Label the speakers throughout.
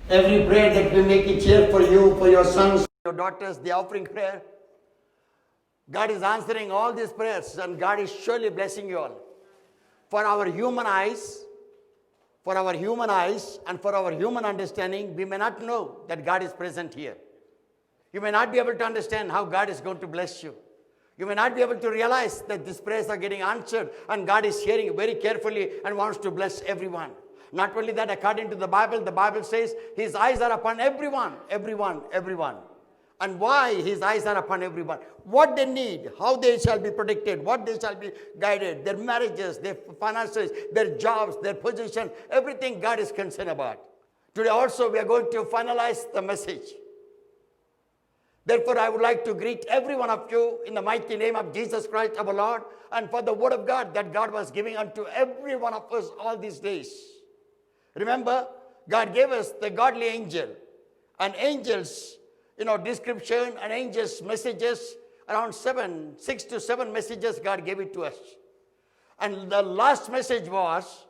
Speaker 1: Every prayer that we make it here for you, for your sons, your daughters, the offering prayer, God is answering all these prayers and God is surely blessing you all. For our human eyes, and for our human understanding, we may not know that God is present here. You may not be able to understand how God is going to bless you. You may not be able to realize that these prayers are getting answered and God is hearing very carefully and wants to bless everyone. Not only that, according to the Bible says His eyes are upon everyone. And why His eyes are upon everyone? What they need, how they shall be protected, what they shall be guided, their marriages, their finances, their jobs, their position, everything God is concerned about. Today also we are going to finalize the message. Therefore, I would like to greet every one of you in the mighty name of Jesus Christ our Lord and for the word of God that God was giving unto every one of us all these days. Remember, God gave us the godly angel and angels, description and angels' messages, around 6 to 7 messages God gave it to us. And the last message was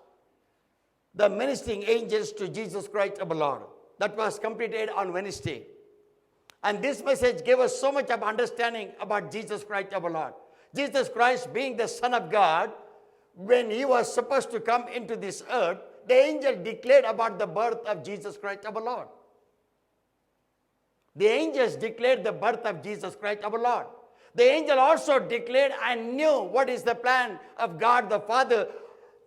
Speaker 1: the ministering angels to Jesus Christ our Lord. That was completed on Wednesday. And this message gave us so much of understanding about Jesus Christ our Lord. Jesus Christ being the Son of God, when He was supposed to come into this earth, the angel declared about the birth of Jesus Christ our Lord. The angels declared the birth of Jesus Christ our Lord. The angel also declared and knew what is the plan of God the Father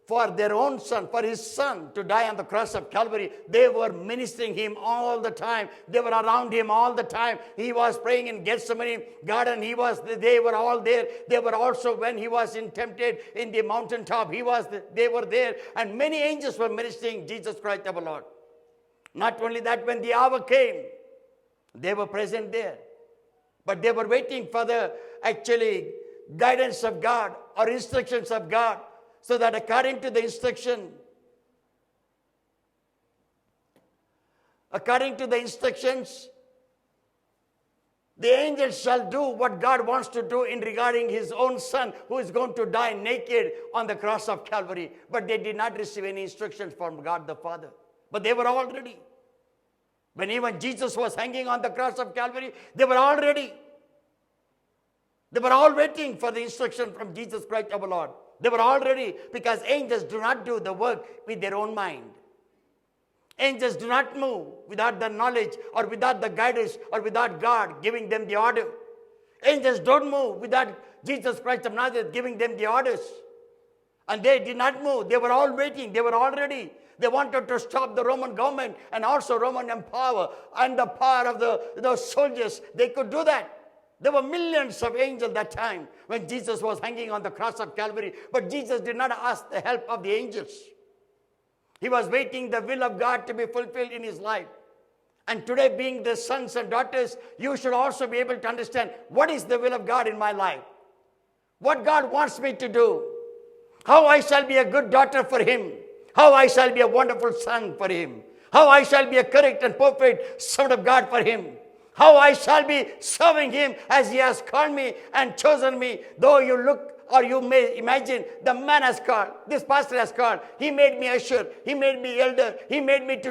Speaker 1: for their own Son, for His Son to die on the cross of Calvary. They were ministering Him all the time. They were around Him all the time. He was praying in Gethsemane garden. They were all there. They were also when He was tempted in the mountaintop. They were there. And many angels were ministering Jesus Christ our Lord. Not only that, when the hour came, they were present there. But they were waiting for the guidance of God or instructions of God. So that according to the instructions, the angels shall do what God wants to do in regarding His own Son who is going to die naked on the cross of Calvary. But they did not receive any instructions from God the Father. But they were all ready. When even Jesus was hanging on the cross of Calvary, they were all ready. They were all waiting for the instruction from Jesus Christ our Lord. They were all ready because angels do not do the work with their own mind. Angels do not move without the knowledge or without the guidance or without God giving them the order. Angels don't move without Jesus Christ of Nazareth giving them the orders. And they did not move. They were all waiting. They were all ready. They wanted to stop the Roman government and also Roman empire and the power of the soldiers. They could do that. There were millions of angels that time when Jesus was hanging on the cross of Calvary. But Jesus did not ask the help of the angels. He was waiting the will of God to be fulfilled in His life. And today, being the sons and daughters, you should also be able to understand what is the will of God in my life. What God wants me to do. How I shall be a good daughter for Him. How I shall be a wonderful son for Him. How I shall be a correct and perfect son of God for Him. How I shall be serving Him as He has called me and chosen me. Though you look or you may imagine the man has called, this pastor has called. He made me usher. He made me elder. He made me to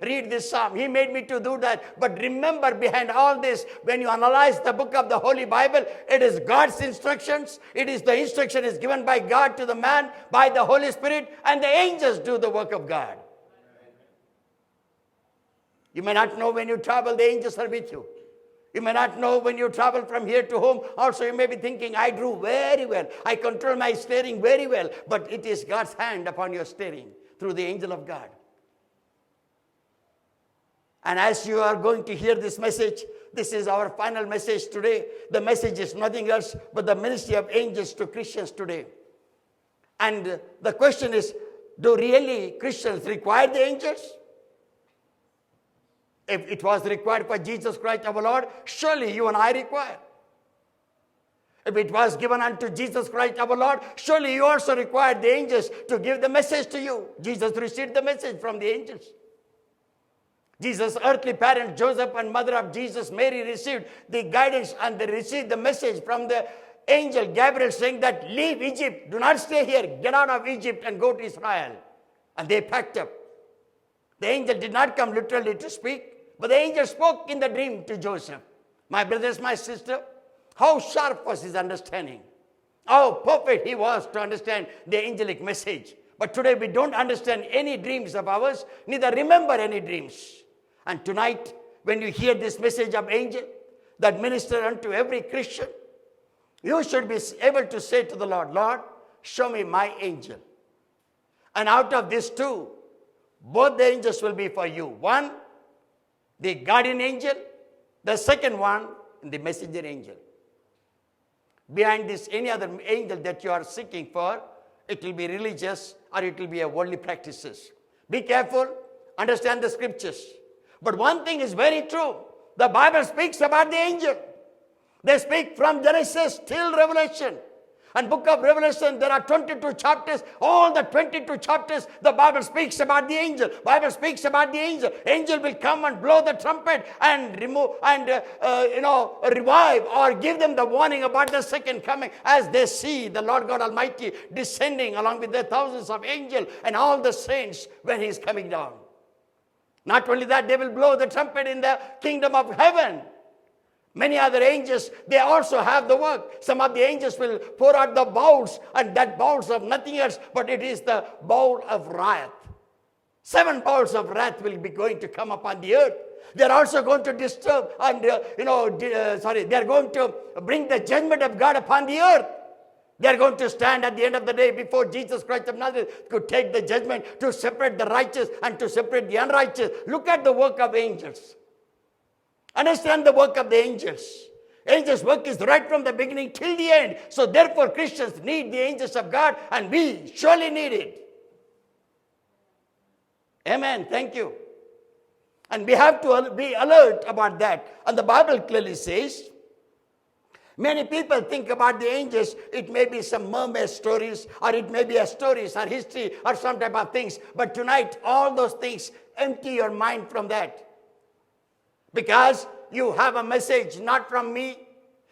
Speaker 1: read this psalm. He made me to do that. But remember, behind all this, when you analyze the book of the Holy Bible, it is God's instructions. It is the instruction is given by God to the man, by the Holy Spirit, and the angels do the work of God. You may not know when you travel, the angels are with you. You may not know when you travel from here to home. Also, you may be thinking, I drew very well. I control my steering very well. But it is God's hand upon your steering through the angel of God. And as you are going to hear this message, this is our final message today. The message is nothing else but the ministry of angels to Christians today. And the question is, do really Christians require the angels? If it was required for Jesus Christ our Lord, surely you and I require. If it was given unto Jesus Christ our Lord, surely you also required the angels to give the message to you. Jesus received the message from the angels. Jesus' earthly parents, Joseph and mother of Jesus, Mary, received the guidance and they received the message from the angel Gabriel saying that leave Egypt, do not stay here, get out of Egypt and go to Israel. And they packed up. The angel did not come literally to speak, but the angel spoke in the dream to Joseph. My brothers, my sister, how sharp was his understanding. How perfect he was to understand the angelic message. But today we don't understand any dreams of ours, neither remember any dreams. And tonight, when you hear this message of angel that minister unto every Christian, you should be able to say to the Lord, Lord, show me my angel. And out of these two, both the angels will be for you. One, the guardian angel. The second one, the messenger angel. Behind this, any other angel that you are seeking for, it will be religious or it will be a worldly practices. Be careful, understand the scriptures. But one thing is very true. The Bible speaks about the angel. They speak from Genesis till Revelation. And book of Revelation, there are 22 chapters. All the 22 chapters, the Bible speaks about the angel. Bible speaks about the angel. Angel will come and blow the trumpet and remove and revive or give them the warning about the second coming as they see the Lord God Almighty descending along with the thousands of angels and all the saints when He is coming down. Not only that, they will blow the trumpet in the kingdom of heaven. Many other angels, they also have the work. Some of the angels will pour out the bowls, and that bowls of nothing else, but it is the bowl of wrath. 7 bowls of wrath will be going to come upon the earth. They're also going to disturb and, they're going to bring the judgment of God upon the earth. They're going to stand at the end of the day before Jesus Christ of Nazareth to take the judgment, to separate the righteous and to separate the unrighteous. Look at the work of angels. Understand the work of the angels. Angels' work is right from the beginning till the end. So therefore Christians need the angels of God, and we surely need it. Amen. Thank you. And we have to be alert about that. And the Bible clearly says, many people think about the angels, it may be some mermaid stories, or it may be a stories or history or some type of things. But tonight, all those things, empty your mind from that. Because you have a message not from me.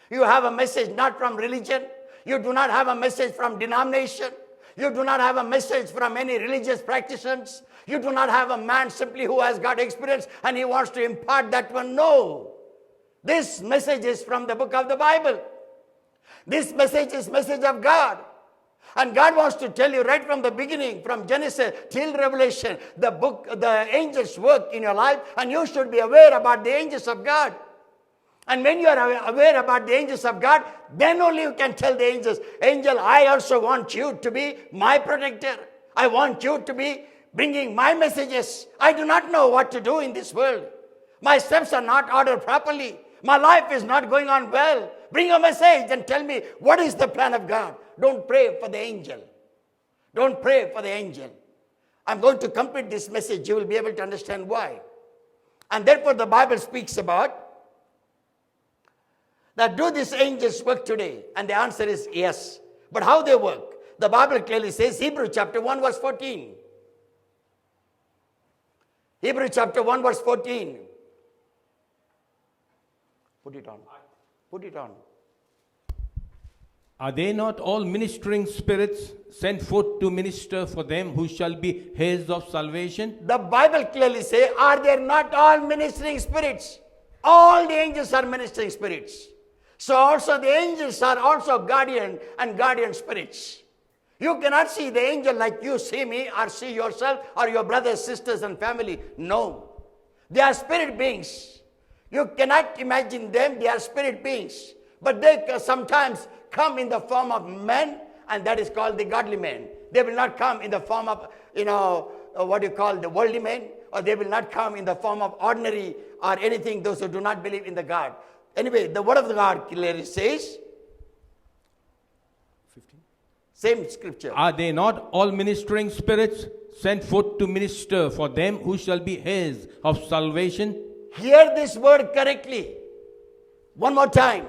Speaker 1: You have a message not from religion. You do not have a message from denomination. You do not have a message from any religious practitioners. You do not have a man simply who has got experience and he wants to impart that one. No. This message is from the book of the Bible. This message is message of God. And God wants to tell you right from the beginning, from Genesis till Revelation, the angels work in your life, and you should be aware about the angels of God. And when you are aware about the angels of God, then only you can tell the angels, angel, I also want you to be my protector. I want you to be bringing my messages. I do not know what to do in this world. My steps are not ordered properly. My life is not going on well. Bring a message and tell me what is the plan of God. Don't pray for the angel. Don't pray for the angel. I'm going to complete this message. You will be able to understand why. And therefore the Bible speaks about that do these angels work today? And the answer is yes. But how they work? The Bible clearly says, Hebrews chapter 1 verse 14. Hebrews chapter 1 verse 14. Put it on. Put it on.
Speaker 2: Are they not all ministering spirits sent forth to minister for them who shall be heirs of salvation?
Speaker 1: The Bible clearly says, are there not all ministering spirits? All the angels are ministering spirits. So also the angels are also guardian and guardian spirits. You cannot see the angel like you see me or see yourself or your brothers, sisters and family. No. They are spirit beings. You cannot imagine them. They are spirit beings. But they sometimes come in the form of men, and that is called the godly men. They will not come in the form of, what you call the worldly men, or they will not come in the form of ordinary or anything, those who do not believe in the God. Anyway, the word of the God clearly says,
Speaker 2: 15.
Speaker 1: Same scripture.
Speaker 2: Are they not all ministering spirits sent forth to minister for them who shall be heirs of salvation?
Speaker 1: Hear this word correctly. One more time.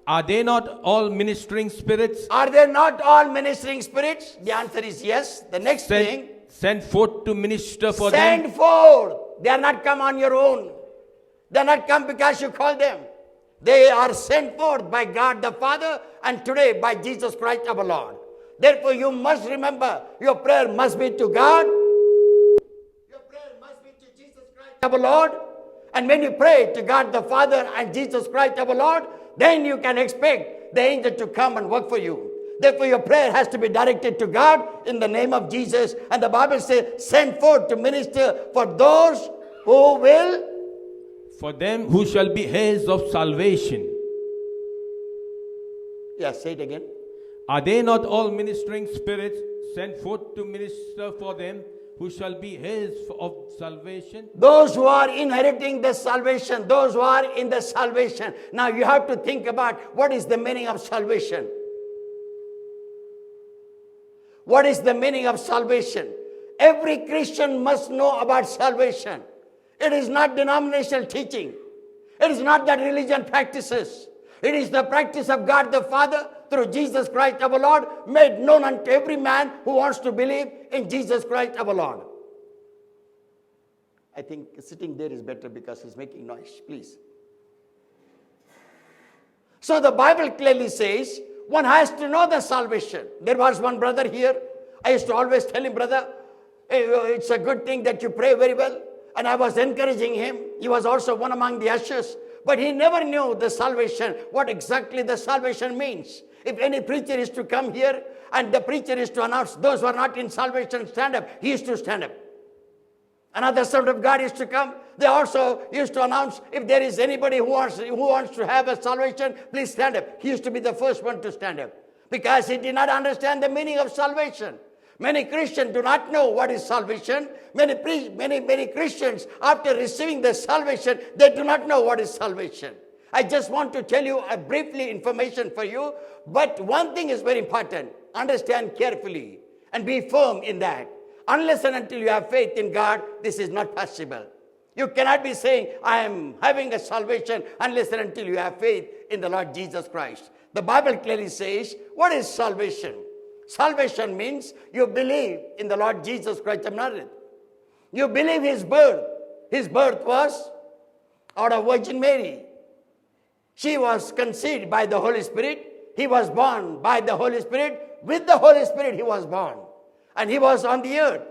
Speaker 2: Are they not all ministering spirits?
Speaker 1: Are they not all ministering spirits? The answer is yes. The next thing.
Speaker 2: Sent forth to minister for them.
Speaker 1: Send forth. They are not come on your own. They are not come because you call them. They are sent forth by God the Father and today by Jesus Christ our Lord. Therefore you must remember, your prayer must be to God. Your prayer must be to our Lord, and when you pray to God the Father and Jesus Christ our Lord, then you can expect the angel to come and work for you. Therefore, your prayer has to be directed to God in the name of Jesus. And the Bible says, send forth to minister for those who will.
Speaker 2: For them who shall be heirs of salvation.
Speaker 1: Yes, say it again.
Speaker 2: Are they not all ministering spirits sent forth to minister for them who shall be heirs of salvation?
Speaker 1: Those who are inheriting the salvation, those who are in the salvation. Now you have to think about what is the meaning of salvation. What is the meaning of salvation? Every Christian must know about salvation. It is not denominational teaching. It is not that religion practices. It is the practice of God the Father through Jesus Christ our Lord, made known unto every man who wants to believe in Jesus Christ our Lord. I think sitting there is better because he's making noise. Please. So the Bible clearly says one has to know the salvation. There was one brother here. I used to always tell him, brother, it's a good thing that you pray very well. And I was encouraging him. He was also one among the ushers. But he never knew the salvation, what exactly the salvation means. If any preacher is to come here and the preacher is to announce those who are not in salvation stand up, he used to stand up. Another servant of God is to come. They also used to announce if there is anybody who wants to have a salvation, please stand up. He used to be the first one to stand up because he did not understand the meaning of salvation. Many Christians do not know what is salvation. Many Christians, after receiving the salvation, they do not know what is salvation. I just want to tell you a briefly information for you. But one thing is very important. Understand carefully and be firm in that. Unless and until you have faith in God, this is not possible. You cannot be saying, I am having a salvation unless and until you have faith in the Lord Jesus Christ. The Bible clearly says, what is salvation? Salvation means you believe in the Lord Jesus Christ of Nazareth. You believe his birth. His birth was out of Virgin Mary. She was conceived by the Holy Spirit. He was born by the Holy Spirit. With the Holy Spirit he was born. And he was on the earth.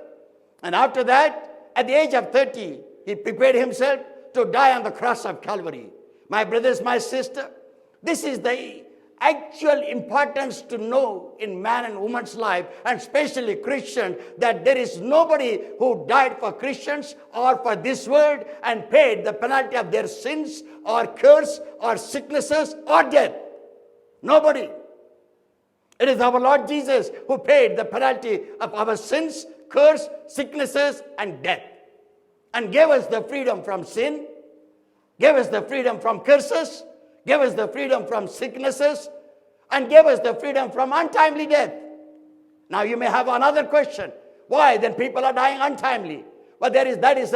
Speaker 1: And after that, at the age of 30, he prepared himself to die on the cross of Calvary. My brothers, my sister, this is the actual importance to know in man and woman's life, and especially Christians, that there is nobody who died for Christians or for this world and paid the penalty of their sins or curse or sicknesses or death. Nobody. It is our Lord Jesus who paid the penalty of our sins, curse, sicknesses, and death, and gave us the freedom from sin, gave us the freedom from curses, gave us the freedom from sicknesses, and gave us the freedom from untimely death. Now you may have another question. Why then people are dying untimely? But that is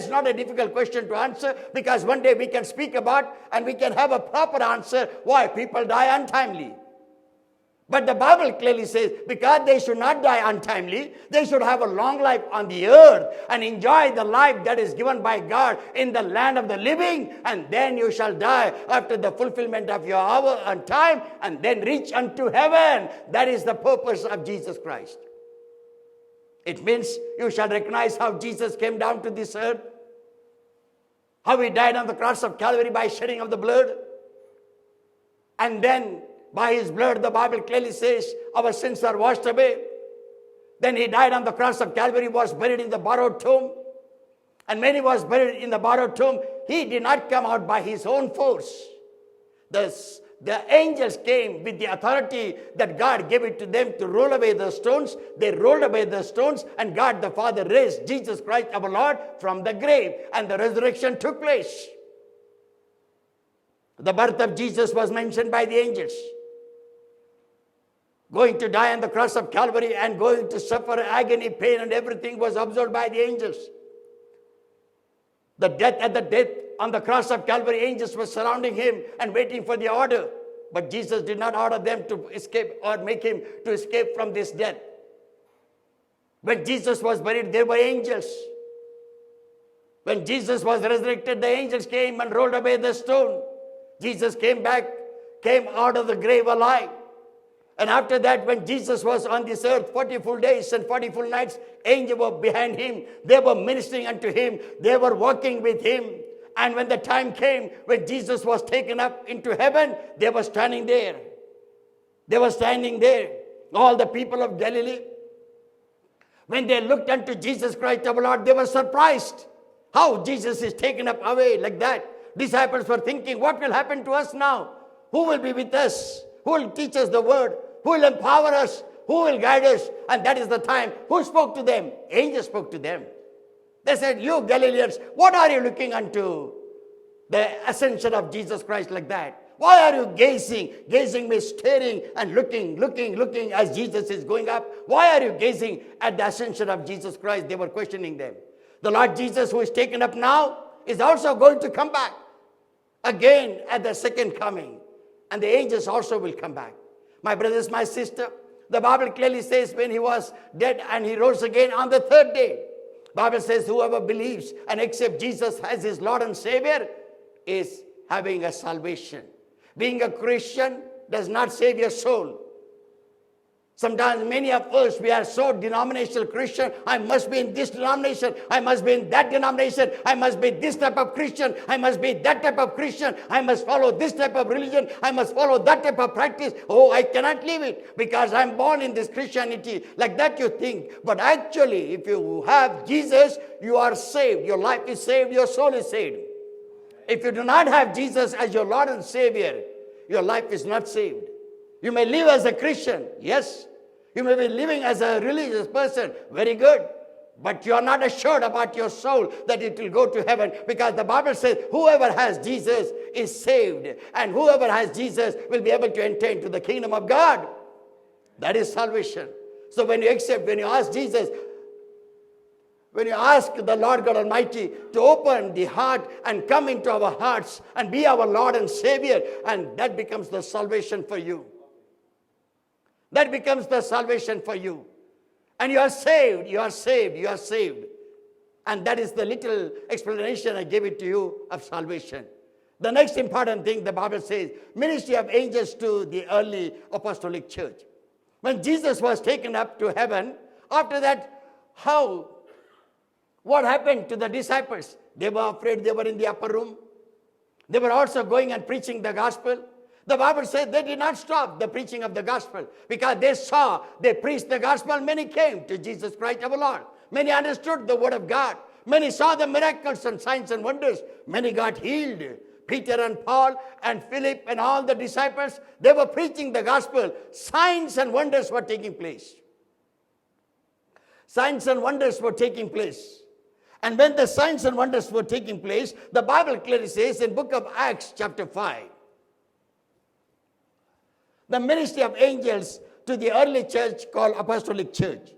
Speaker 1: not a difficult question to answer, because one day we can speak about and we can have a proper answer why people die untimely. But the Bible clearly says, because they should not die untimely, they should have a long life on the earth and enjoy the life that is given by God in the land of the living, and then you shall die after the fulfillment of your hour and time, and then reach unto heaven. That is the purpose of Jesus Christ. It means you shall recognize how Jesus came down to this earth, how he died on the cross of Calvary by shedding of the blood, and then by his blood, the Bible clearly says, our sins are washed away. Then he died on the cross of Calvary, was buried in the borrowed tomb. And when he was buried in the borrowed tomb, he did not come out by his own force. The angels came with the authority that God gave it to them to roll away the stones. They rolled away the stones, and God the Father raised Jesus Christ our Lord from the grave, and the resurrection took place. The birth of Jesus was mentioned by the angels. Going to die on the cross of Calvary and going to suffer agony, pain, and everything was observed by the angels. The death on the cross of Calvary, angels were surrounding him and waiting for the order. But Jesus did not order them to escape or make him to escape from this death. When Jesus was buried, there were angels. When Jesus was resurrected, the angels came and rolled away the stone. Jesus came back, came out of the grave alive. And after that, when Jesus was on this earth 40 full days and 40 full nights, angels were behind him. They were ministering unto him. They were walking with him. And when the time came, when Jesus was taken up into heaven, they were standing there. They were standing there. All the people of Galilee. When they looked unto Jesus Christ our Lord, they were surprised. How Jesus is taken up away like that. Disciples were thinking, what will happen to us now? Who will be with us? Who will teach us the word? Who will empower us? Who will guide us? And that is the time. Who spoke to them? Angels spoke to them. They said, you Galileans, what are you looking unto the ascension of Jesus Christ like that? Why are you gazing? Gazing means staring and looking as Jesus is going up. Why are you gazing at the ascension of Jesus Christ? They were questioning them. The Lord Jesus who is taken up now is also going to come back again at the second coming. And the angels also will come back. My brothers, my sister, the Bible clearly says when he was dead and he rose again on the third day. Bible says whoever believes and accepts Jesus as his Lord and Savior is having a salvation. Being a Christian does not save your soul. Sometimes many of us, we are so denominational Christian. I must be in this denomination. I must be in that denomination. I must be this type of Christian. I must be that type of Christian. I must follow this type of religion. I must follow that type of practice. Oh, I cannot leave it because I'm born in this Christianity. Like that you think. But actually, if you have Jesus, you are saved. Your life is saved. Your soul is saved. If you do not have Jesus as your Lord and Savior, your life is not saved. You may live as a Christian, yes. You may be living as a religious person, very good. But you are not assured about your soul that it will go to heaven, because the Bible says whoever has Jesus is saved. And whoever has Jesus will be able to enter into the kingdom of God. That is salvation. So when you accept, when you ask Jesus, when you ask the Lord God Almighty to open the heart and come into our hearts and be our Lord and Savior, and that becomes the salvation for you. That becomes the salvation for you. And you are saved, you are saved, you are saved. And that is the little explanation I gave it to you of salvation. The next important thing the Bible says, ministry of angels to the early apostolic church. When Jesus was taken up to heaven, after that, what happened to the disciples? They were afraid, they were in the upper room. They were also going and preaching the gospel. The Bible says they did not stop the preaching of the gospel because they preached the gospel. Many came to Jesus Christ our Lord. Many understood the word of God. Many saw the miracles and signs and wonders. Many got healed. Peter and Paul and Philip and all the disciples, they were preaching the gospel. Signs and wonders were taking place. Signs and wonders were taking place. And when the signs and wonders were taking place, the Bible clearly says in book of Acts chapter 5, the ministry of angels to the early church called apostolic church.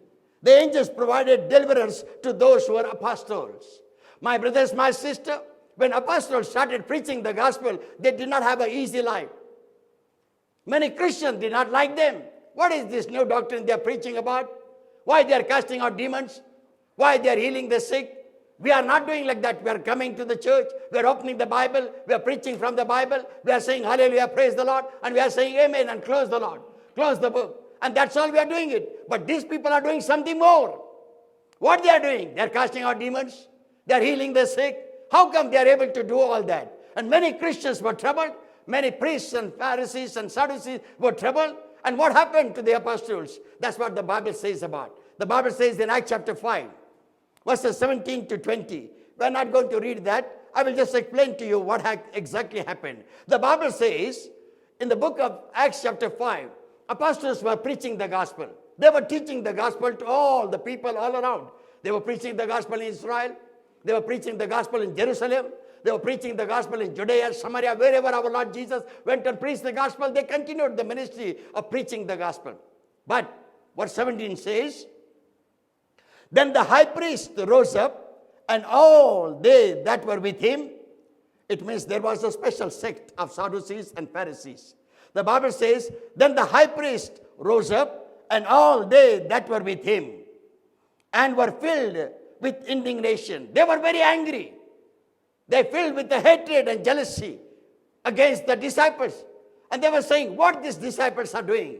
Speaker 1: The angels provided deliverance to those who were apostles. My brothers, my sister, when apostles started preaching the gospel, they did not have an easy life. Many Christians did not like them. What is this new doctrine they are preaching about? Why they are casting out demons? Why they are healing the sick? We are not doing like that. We are coming to the church. We are opening the Bible. We are preaching from the Bible. We are saying hallelujah, praise the Lord. And we are saying amen and close the Lord. Close the book. And that's all we are doing it. But these people are doing something more. What they are doing? They are casting out demons. They are healing the sick. How come they are able to do all that? And many Christians were troubled. Many priests and Pharisees and Sadducees were troubled. And what happened to the apostles? That's what the Bible says about. The Bible says in Acts chapter 5. Verses 17 to 20. We're not going to read that. I will just explain to you what exactly happened. The Bible says in the book of Acts chapter 5, apostles were preaching the gospel. They were teaching the gospel to all the people all around. They were preaching the gospel in Israel. They were preaching the gospel in Jerusalem. They were preaching the gospel in Judea, Samaria, wherever our Lord Jesus went and preached the gospel. They continued the ministry of preaching the gospel. But verse 17 says, then the high priest rose up, and all they that were with him, it means there was a special sect of Sadducees and Pharisees. The Bible says, then the high priest rose up, and all they that were with him, and were filled with indignation. They were very angry. They filled with the hatred and jealousy against the disciples. And they were saying, what these disciples are doing?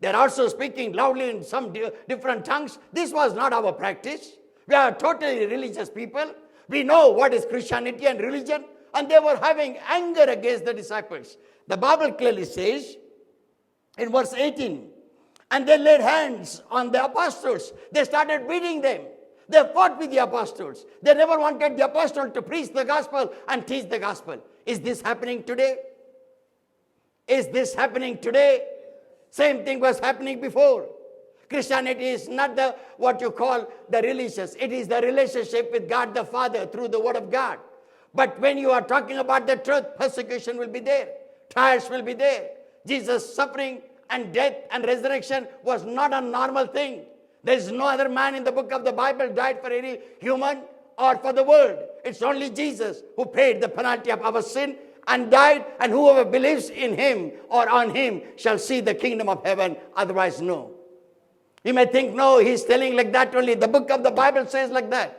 Speaker 1: They're also speaking loudly in some different tongues. This was not our practice. We are totally religious people. We know what is Christianity and religion. And they were having anger against the disciples. The Bible clearly says in verse 18, and they laid hands on the apostles. They started beating them. They fought with the apostles. They never wanted the apostle to preach the gospel and teach the gospel. Is this happening today? Is this happening today? Same thing was happening before. Christianity is not the what you call the religious. It is the relationship with God the Father through the Word of God. But when you are talking about the truth, persecution will be there. Trials will be there. Jesus' suffering and death and resurrection was not a normal thing. There is no other man in the book of the Bible died for any human or for the world. It's only Jesus who paid the penalty of our sin and died, and whoever believes in him or on him shall see the kingdom of heaven, otherwise no. You may think, no, he's telling like that only. The book of the Bible says like that.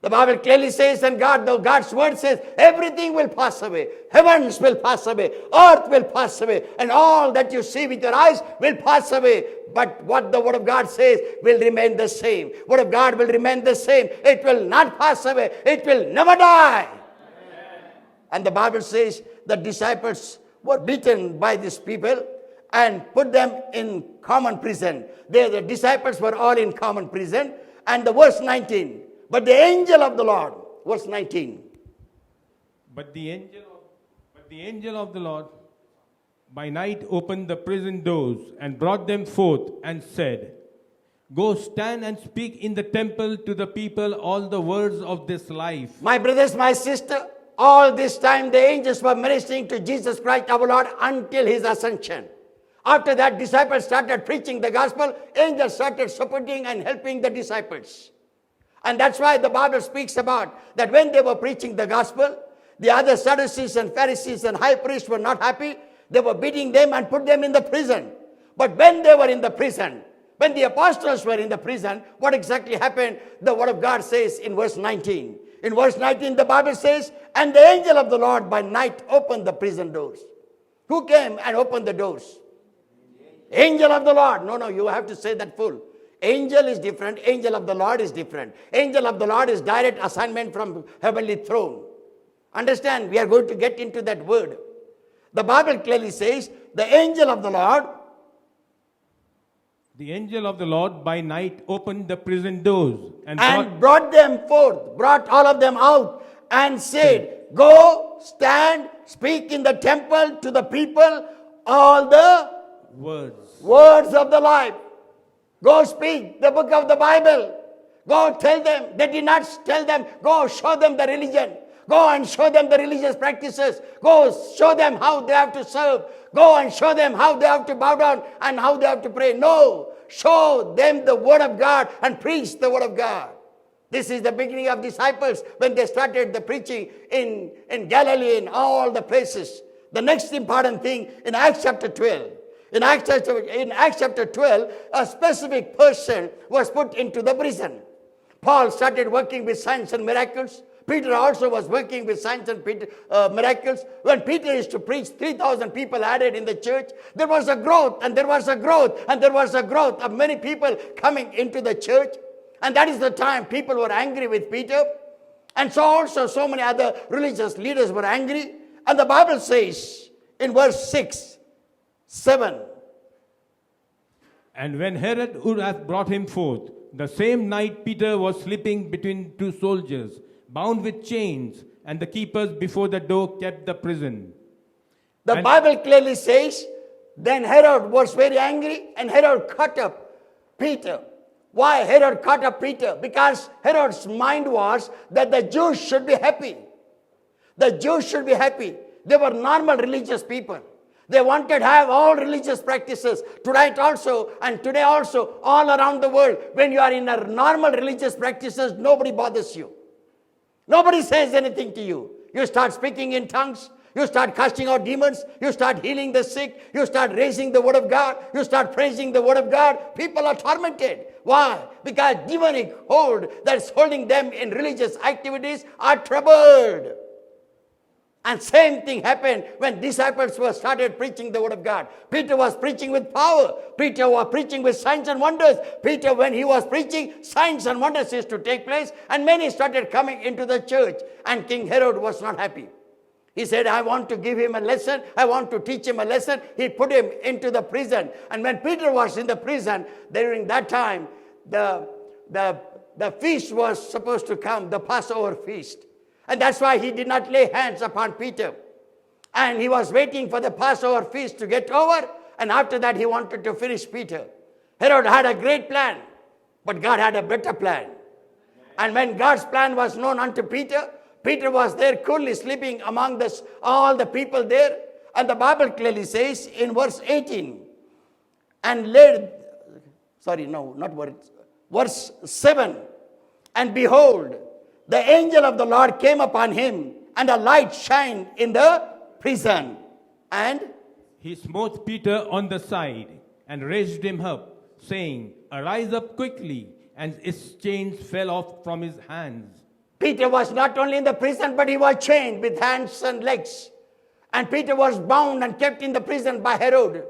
Speaker 1: The Bible clearly says, and God's word says, everything will pass away. Heavens will pass away. Earth will pass away. And all that you see with your eyes will pass away. But what the word of God says will remain the same. Word of God will remain the same. It will not pass away. It will never die. Amen. And the Bible says the disciples were beaten by these people and put them in common prison. The disciples were all in common prison. And the verse 19. But the angel of the Lord, verse 19.
Speaker 2: But the angel of the Lord by night opened the prison doors and brought them forth and said, go stand and speak in the temple to the people all the words of this life.
Speaker 1: My brothers, my sister, all this time the angels were ministering to Jesus Christ our Lord until his ascension. After that, disciples started preaching the gospel. Angels started supporting and helping the disciples. And that's why the Bible speaks about that when they were preaching the gospel, the other Sadducees and Pharisees and high priests were not happy. They were beating them and put them in the prison. But when they were in the prison, when the apostles were in the prison, what exactly happened? The word of God says in verse 19. In verse 19, the Bible says, and the angel of the Lord by night opened the prison doors. Who came and opened the doors? Angel of the Lord. No, you have to say that full. Angel is different. Angel of the Lord is different. Angel of the Lord is direct assignment from heavenly throne. Understand? We are going to get into that word. The Bible clearly says, the angel of the Lord.
Speaker 2: The angel of the Lord by night opened the prison doors and
Speaker 1: brought them forth, brought all of them out and said, go, stand, speak in the temple to the people all the words of the life. Go speak the book of the Bible. Go tell them. They did not tell them, go show them the religion. Go and show them the religious practices. Go show them how they have to serve. Go and show them how they have to bow down and how they have to pray. No. Show them the word of God and preach the word of God. This is the beginning of disciples when they started the preaching in Galilee and all the places. The next important thing in Acts chapter 12. In Acts chapter 12, a specific person was put into the prison. Paul started working with signs and miracles. Peter also was working with signs and miracles. When Peter used to preach, 3,000 people added in the church. There was a growth, and there was a growth, and there was a growth of many people coming into the church. And that is the time people were angry with Peter. And so also so many other religious leaders were angry. And the Bible says in verse 7.
Speaker 2: And when Herod would have brought him forth, the same night Peter was sleeping between two soldiers, bound with chains, and the keepers before the door kept the prison.
Speaker 1: The Bible clearly says, then Herod was very angry, and Herod caught up Peter. Why Herod caught up Peter? Because Herod's mind was that the Jews should be happy. The Jews should be happy. They were normal religious people. They wanted to have all religious practices tonight also and today also all around the world. When you are in a normal religious practices, nobody bothers you. Nobody says anything to you. You start speaking in tongues. You start casting out demons. You start healing the sick. You start raising the word of God. You start praising the word of God. People are tormented. Why? Because demonic hold that's holding them in religious activities are troubled. And same thing happened when disciples were started preaching the word of God. Peter was preaching with power. Peter was preaching with signs and wonders. Peter, when he was preaching, signs and wonders used to take place, and many started coming into the church. And King Herod was not happy. He said, I want to give him a lesson. I want to teach him a lesson. He put him into the prison. And when Peter was in the prison, during that time, the feast was supposed to come, the Passover feast. And that's why he did not lay hands upon Peter. And he was waiting for the Passover feast to get over. And after that, he wanted to finish Peter. Herod had a great plan, but God had a better plan. And when God's plan was known unto Peter, Peter was there coolly sleeping among all the people there. And the Bible clearly says in verse 18, verse 7, and behold, the angel of the Lord came upon him, and a light shined in the prison. And
Speaker 2: he smote Peter on the side and raised him up, saying, Arise up quickly. And his chains fell off from his hands.
Speaker 1: Peter was not only in the prison, but he was chained with hands and legs. And Peter was bound and kept in the prison by Herod.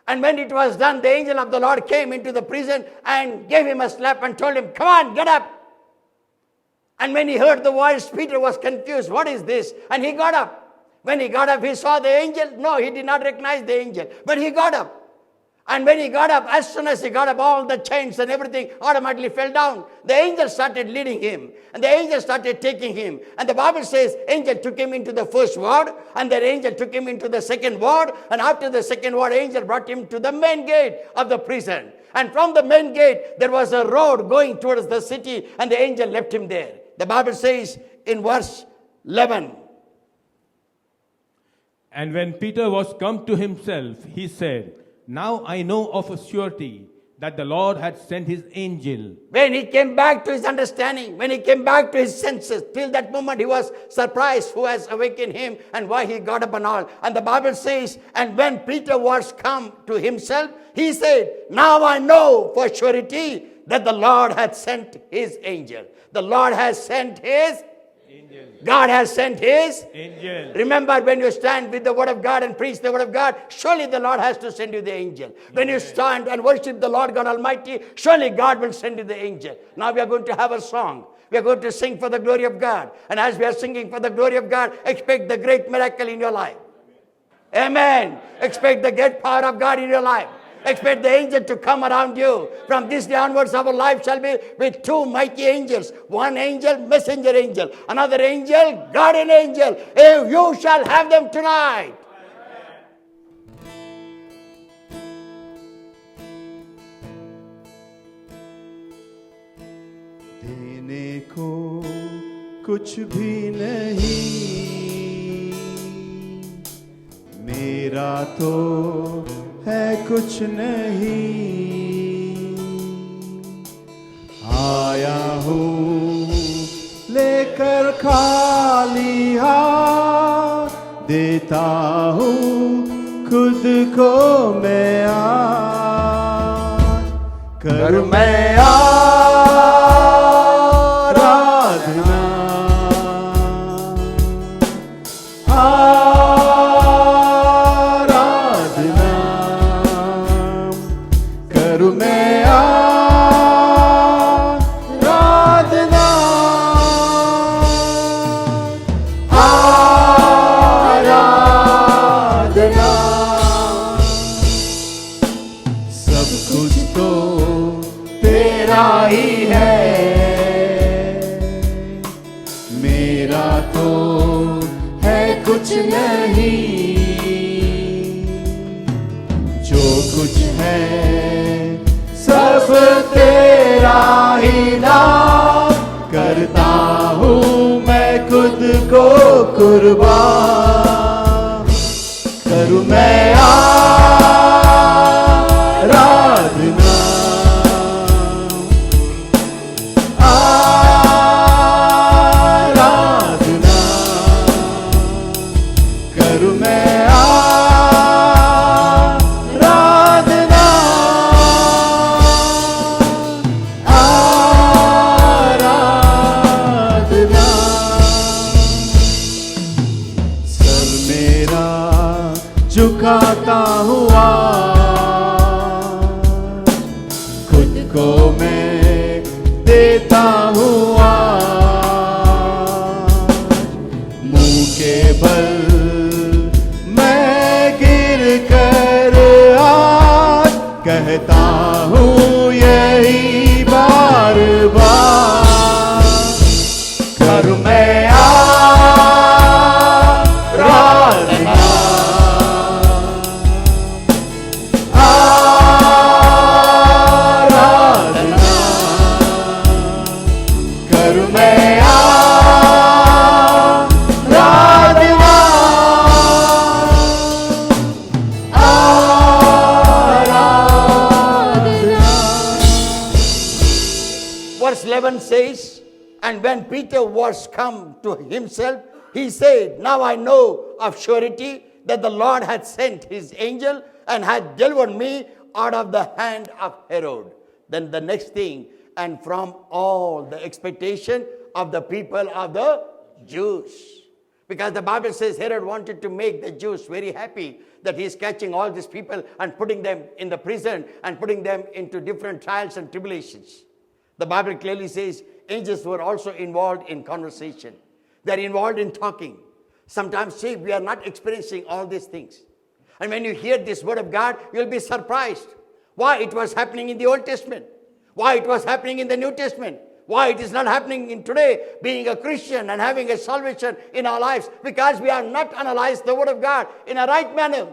Speaker 1: And when it was done, the angel of the Lord came into the prison and gave him a slap and told him, Come on, get up. And when he heard the voice, Peter was confused. What is this? And he got up. When he got up, he saw the angel. No, he did not recognize the angel. But he got up. And when he got up, as soon as he got up, all the chains and everything automatically fell down. The angel started leading him. And the angel started taking him. And the Bible says, angel took him into the first ward. And the angel took him into the second ward. And after the second ward, angel brought him to the main gate of the prison. And from the main gate, there was a road going towards the city. And the angel left him there. The Bible says in verse 11.
Speaker 2: And when Peter was come to himself, he said, Now I know of a surety that the Lord had sent his angel.
Speaker 1: When he came back to his understanding, when he came back to his senses, till that moment he was surprised who has awakened him and why he got up and all. And the Bible says, and when Peter was come to himself, he said, Now I know for surety that the Lord had sent his angel. The Lord has sent his
Speaker 2: Angel.
Speaker 1: God has sent his
Speaker 2: Angel.
Speaker 1: Remember, when you stand with the word of God and preach the word of God, surely the Lord has to send you the angel. When you stand and worship the Lord God Almighty, surely God will send you the angel. Now we are going to have a song. We are going to sing for the glory of God. And as we are singing for the glory of God, expect the great miracle in your life. Amen. Expect the great power of God in your life. Expect the angel to come around you. From this day onwards, our life shall be with two mighty angels. One angel, messenger angel. Another angel, guardian angel. You shall have them tonight.
Speaker 3: देने को कुछ भी नहीं, मेरा तो है कुछ नहीं। आया हूँ लेकर खाली हाथ, देता हूँ खुद को मैं आज। कर मैं आराधना, आराधना, करूँ मैं आराधना, आराधना। सब कुछ तो तेरा ही है, मेरा तो है कुछ नहीं। जो कुछ है सब तेरा ही नाम, करता हूँ मैं खुद को कुर्बान। करूँ मैं आराधना, आराधना, करूँ मैं आराधना, आराधना। झुकाता हुआ खुद को मैं देता हुआ मुंह के बल मैं गिर कर आज कहता हूँ यही बार बार करूँ मैं
Speaker 1: Verse 11 says, and when Peter was come to himself, he said, now I know of surety that the Lord hath sent his angel and hath delivered me out of the hand of Herod. Then the next thing, and from all the expectation of the people of the Jews. Because the Bible says Herod wanted to make the Jews very happy that he is catching all these people and putting them in the prison and putting them into different trials and tribulations. The Bible clearly says angels were also involved in conversation. They are involved in talking. Sometimes, see, we are not experiencing all these things. And when you hear this word of God, you'll be surprised. Why it was happening in the Old Testament. Why it was happening in the New Testament. Why it is not happening in today, being a Christian and having a salvation in our lives. Because we have not analyzed the word of God in a right manner.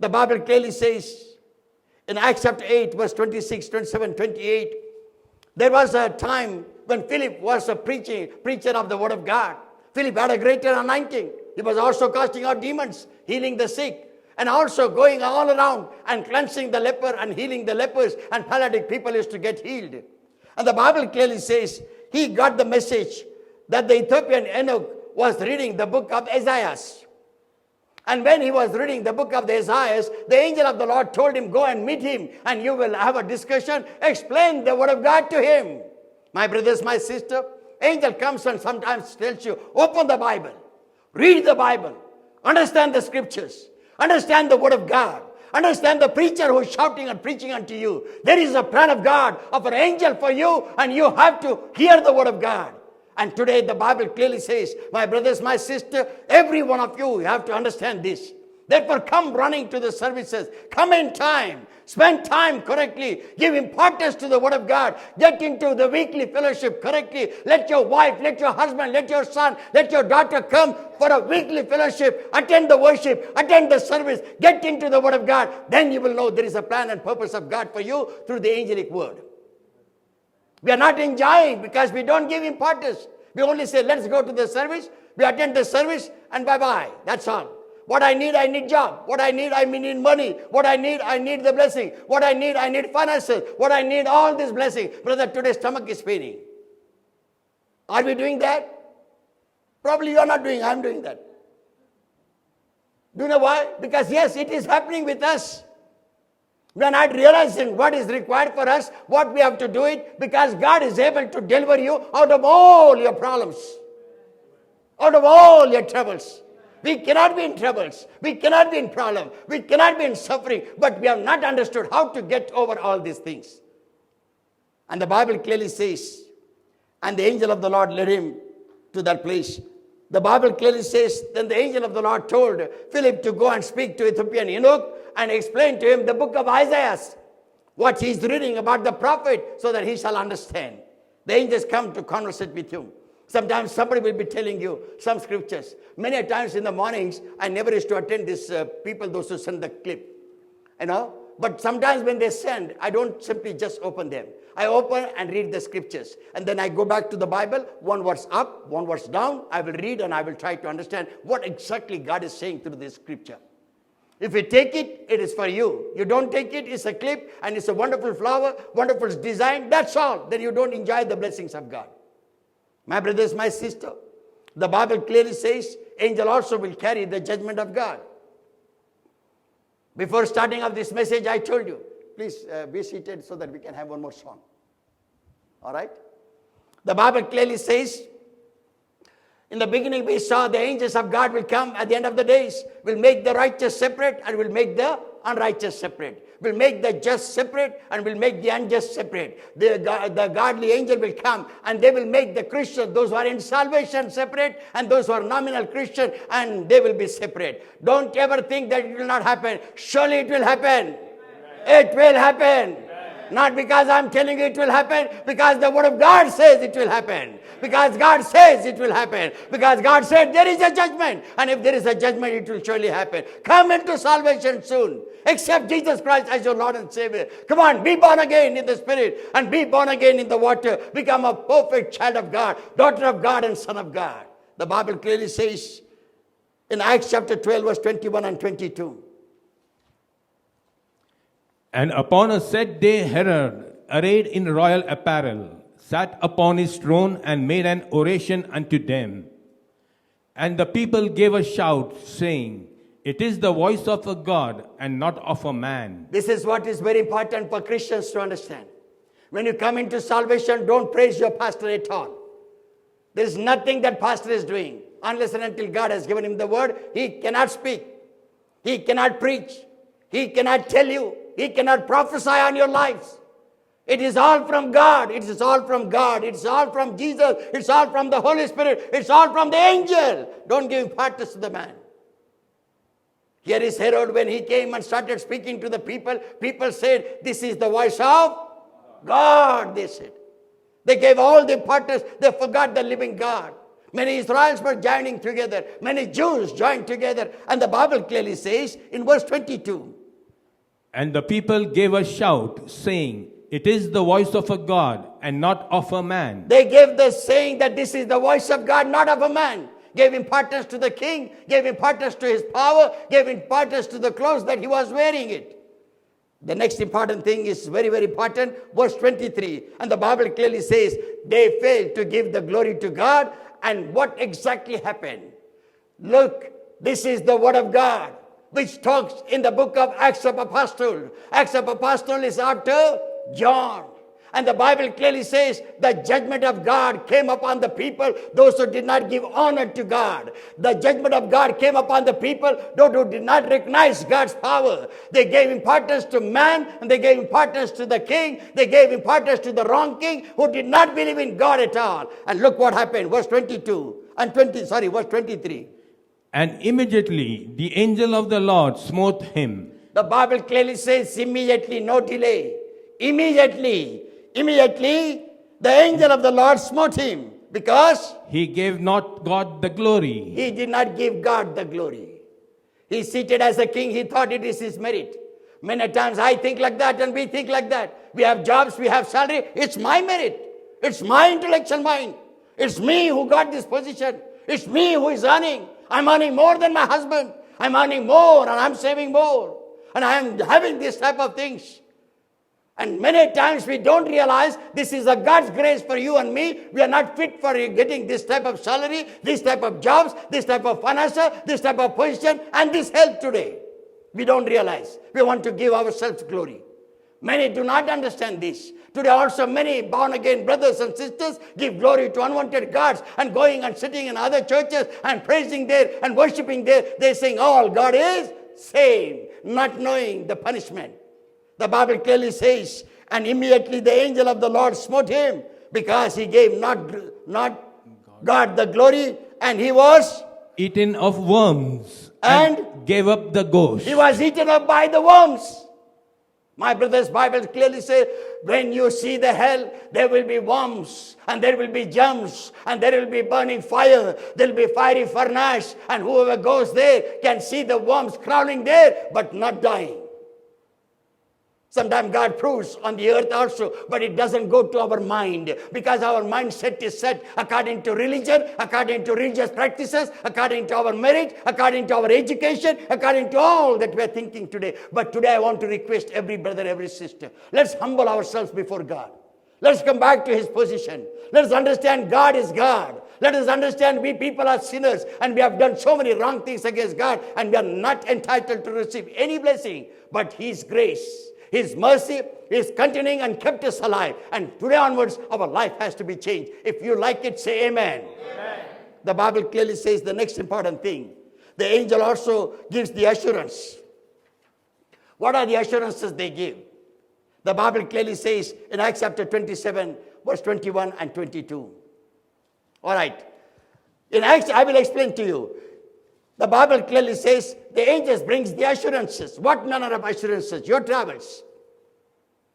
Speaker 1: The Bible clearly says in Acts chapter 8, verse 26, 27, 28, there was a time when Philip was a preacher of the word of God. Philip had a greater anointing. He was also casting out demons, healing the sick, and also going all around and cleansing the leper and healing the lepers, and paralytic people used to get healed. And the Bible clearly says he got the message that the Ethiopian eunuch was reading the book of Isaiah. And when he was reading the book of Isaiah, the angel of the Lord told him, go and meet him and you will have a discussion. Explain the word of God to him. My brothers, my sister, angel comes and sometimes tells you, open the Bible, read the Bible, understand the scriptures, understand the word of God, understand the preacher who is shouting and preaching unto you. There is a plan of God, of an angel for you, and you have to hear the word of God. And today the Bible clearly says, my brothers, my sister, every one of you have to understand this. Therefore come running to the services. Come in time. Spend time correctly. Give importance to the word of God. Get into the weekly fellowship correctly. Let your wife, let your husband, let your son, let your daughter come for a weekly fellowship. Attend the worship. Attend the service. Get into the word of God. Then you will know there is a plan and purpose of God for you through the angelic word. We are not enjoying because we don't give importance. We only say, let's go to the service. We attend the service and bye-bye. That's all. What I need job. What I need money. What I need the blessing. What I need finances. What I need, all this blessing. Brother, today's stomach is paining. Are we doing that? Probably you are not doing, I am doing that. Do you know why? Because yes, it is happening with us. We are not realizing what is required for us, what we have to do it, because God is able to deliver you out of all your problems, out of all your troubles. We cannot be in troubles. We cannot be in problems. We cannot be in suffering, but we have not understood how to get over all these things. And the Bible clearly says, and the angel of the Lord led him to that place. The Bible clearly says, then the angel of the Lord told Philip to go and speak to Ethiopian eunuch and explain to him the book of Isaiah, what he is reading about the prophet, so that he shall understand. The angels come to conversate with him. Sometimes somebody will be telling you some scriptures. Many times in the mornings, I never used to attend these people, those who send the clip. But sometimes when they send, I don't simply just open them. I open and read the scriptures. And then I go back to the Bible, one verse up, one verse down. I will read and I will try to understand what exactly God is saying through this scripture. If you take it, it is for you. You don't take it, it's a clip and it's a wonderful flower, wonderful design. That's all. Then you don't enjoy the blessings of God. My brothers, my sister, the Bible clearly says, angel also will carry the judgment of God. Before starting of this message, I told you, please be seated so that we can have one more song. All right? The Bible clearly says, In the beginning, we saw the angels of God will come at the end of the days, will make the righteous separate and will make the unrighteous separate. Will make the just separate and will make the unjust separate. The godly angel will come and they will make the Christian, those who are in salvation, separate, and those who are nominal Christian, and they will be separate. Don't ever think that it will not happen. Surely it will happen. It will happen. Not because I'm telling you it will happen, because the word of God says it will happen. Because God says it will happen. Because God said there is a judgment. And if there is a judgment, it will surely happen. Come into salvation soon. Accept Jesus Christ as your Lord and Savior. Come on, be born again in the Spirit and be born again in the water. Become a perfect child of God, daughter of God and son of God. The Bible clearly says in Acts chapter 12, verse 21 and 22.
Speaker 2: And upon a set day, Herod, arrayed in royal apparel, sat upon his throne and made an oration unto them. And the people gave a shout, saying, It is the voice of a God and not of a man.
Speaker 1: This is what is very important for Christians to understand. When you come into salvation, don't praise your pastor at all. There is nothing that pastor is doing. Unless and until God has given him the word, he cannot speak. He cannot preach. He cannot tell you. He cannot prophesy on your lives. It is all from God. It is all from God. It's all from Jesus. It's all from the Holy Spirit. It's all from the angel. Don't give importance to the man. Here is Herod when he came and started speaking to the people. People said, this is the voice of God, they said. They gave all the importance. They forgot the living God. Many Israelites were joining together. Many Jews joined together. And the Bible clearly says in verse 22.
Speaker 2: And the people gave a shout, saying, It is the voice of a God and not of a man.
Speaker 1: They gave the saying that this is the voice of God, not of a man. Gave importance to the king, gave importance to his power, gave importance to the clothes that he was wearing it. The next important thing is very, very important. Verse 23. And the Bible clearly says, they failed to give the glory to God. And what exactly happened? Look, this is the word of God, which talks in the book of Acts of Apostles. Acts of Apostles is after John. And the Bible clearly says the judgment of God came upon the people, those who did not give honor to God. The judgment of God came upon the people, those who did not recognize God's power. They gave importance to man, and they gave importance to the king. They gave importance to the wrong king who did not believe in God at all. And look what happened, verse 23.
Speaker 2: And immediately the angel of the Lord smote him.
Speaker 1: The Bible clearly says immediately, no delay. Immediately, the angel of the Lord smote him because
Speaker 2: He gave not God the glory.
Speaker 1: he did not give God the glory. He seated as a king. He thought it is his merit. Many times I think like that and we think like that. We have jobs, we have salary. It's my merit. It's my intellectual mind. It's me who got this position. It's me who is earning. I'm earning more than my husband. I'm earning more and I'm saving more. And I'm having this type of things. And many times we don't realize this is a God's grace for you and me. We are not fit for getting this type of salary, this type of jobs, this type of financial, this type of position, and this health today. We don't realize. We want to give ourselves glory. Many do not understand this. Today also many born-again brothers and sisters give glory to unwanted gods and going and sitting in other churches and praising there and worshipping there. They're saying all God is same, not knowing the punishment. The Bible clearly says, and immediately the angel of the Lord smote him because he gave not God the glory, and he was
Speaker 2: Eaten of worms
Speaker 1: and
Speaker 2: gave up the ghost.
Speaker 1: he was eaten up by the worms. My brothers, Bible clearly says, when you see the hell, there will be worms, and there will be germs, and there will be burning fire. There will be fiery furnace, and whoever goes there can see the worms crawling there, but not dying. Sometimes God proves on the earth also, but it doesn't go to our mind because our mindset is set according to religion, according to religious practices, according to our merit, according to our education, according to all that we are thinking today. But today I want to request every brother, every sister, let's humble ourselves before God. Let's come back to His position. Let's understand God is God. Let us understand we people are sinners and we have done so many wrong things against God and we are not entitled to receive any blessing but His grace. His mercy is continuing and kept us alive. And today onwards, our life has to be changed. If you like it, say amen.
Speaker 2: Amen.
Speaker 1: the Bible clearly says the next important thing. The angel also gives the assurance. What are the assurances they give? The Bible clearly says in Acts chapter 27, verse 21 and 22. All right. In Acts, I will explain to you. The Bible clearly says the angels brings the assurances. What manner of assurances? Your travels.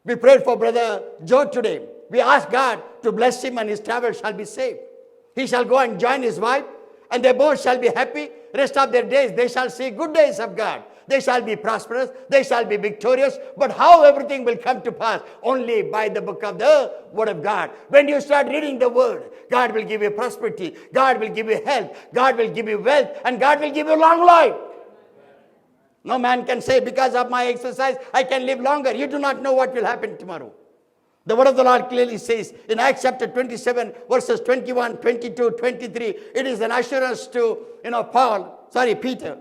Speaker 1: We prayed for Brother Joe today. We asked God to bless him and his travels shall be safe. He shall go and join his wife and they both shall be happy. Rest of their days they shall see good days of God. They shall be prosperous. They shall be victorious. But how everything will come to pass? Only by the book of the Word of God. When you start reading the Word, God will give you prosperity. God will give you health. God will give you wealth. And God will give you long life. No man can say, because of my exercise, I can live longer. You do not know what will happen tomorrow. The word of the Lord clearly says in Acts chapter 27, verses 21, 22, 23, it is an assurance to, Peter.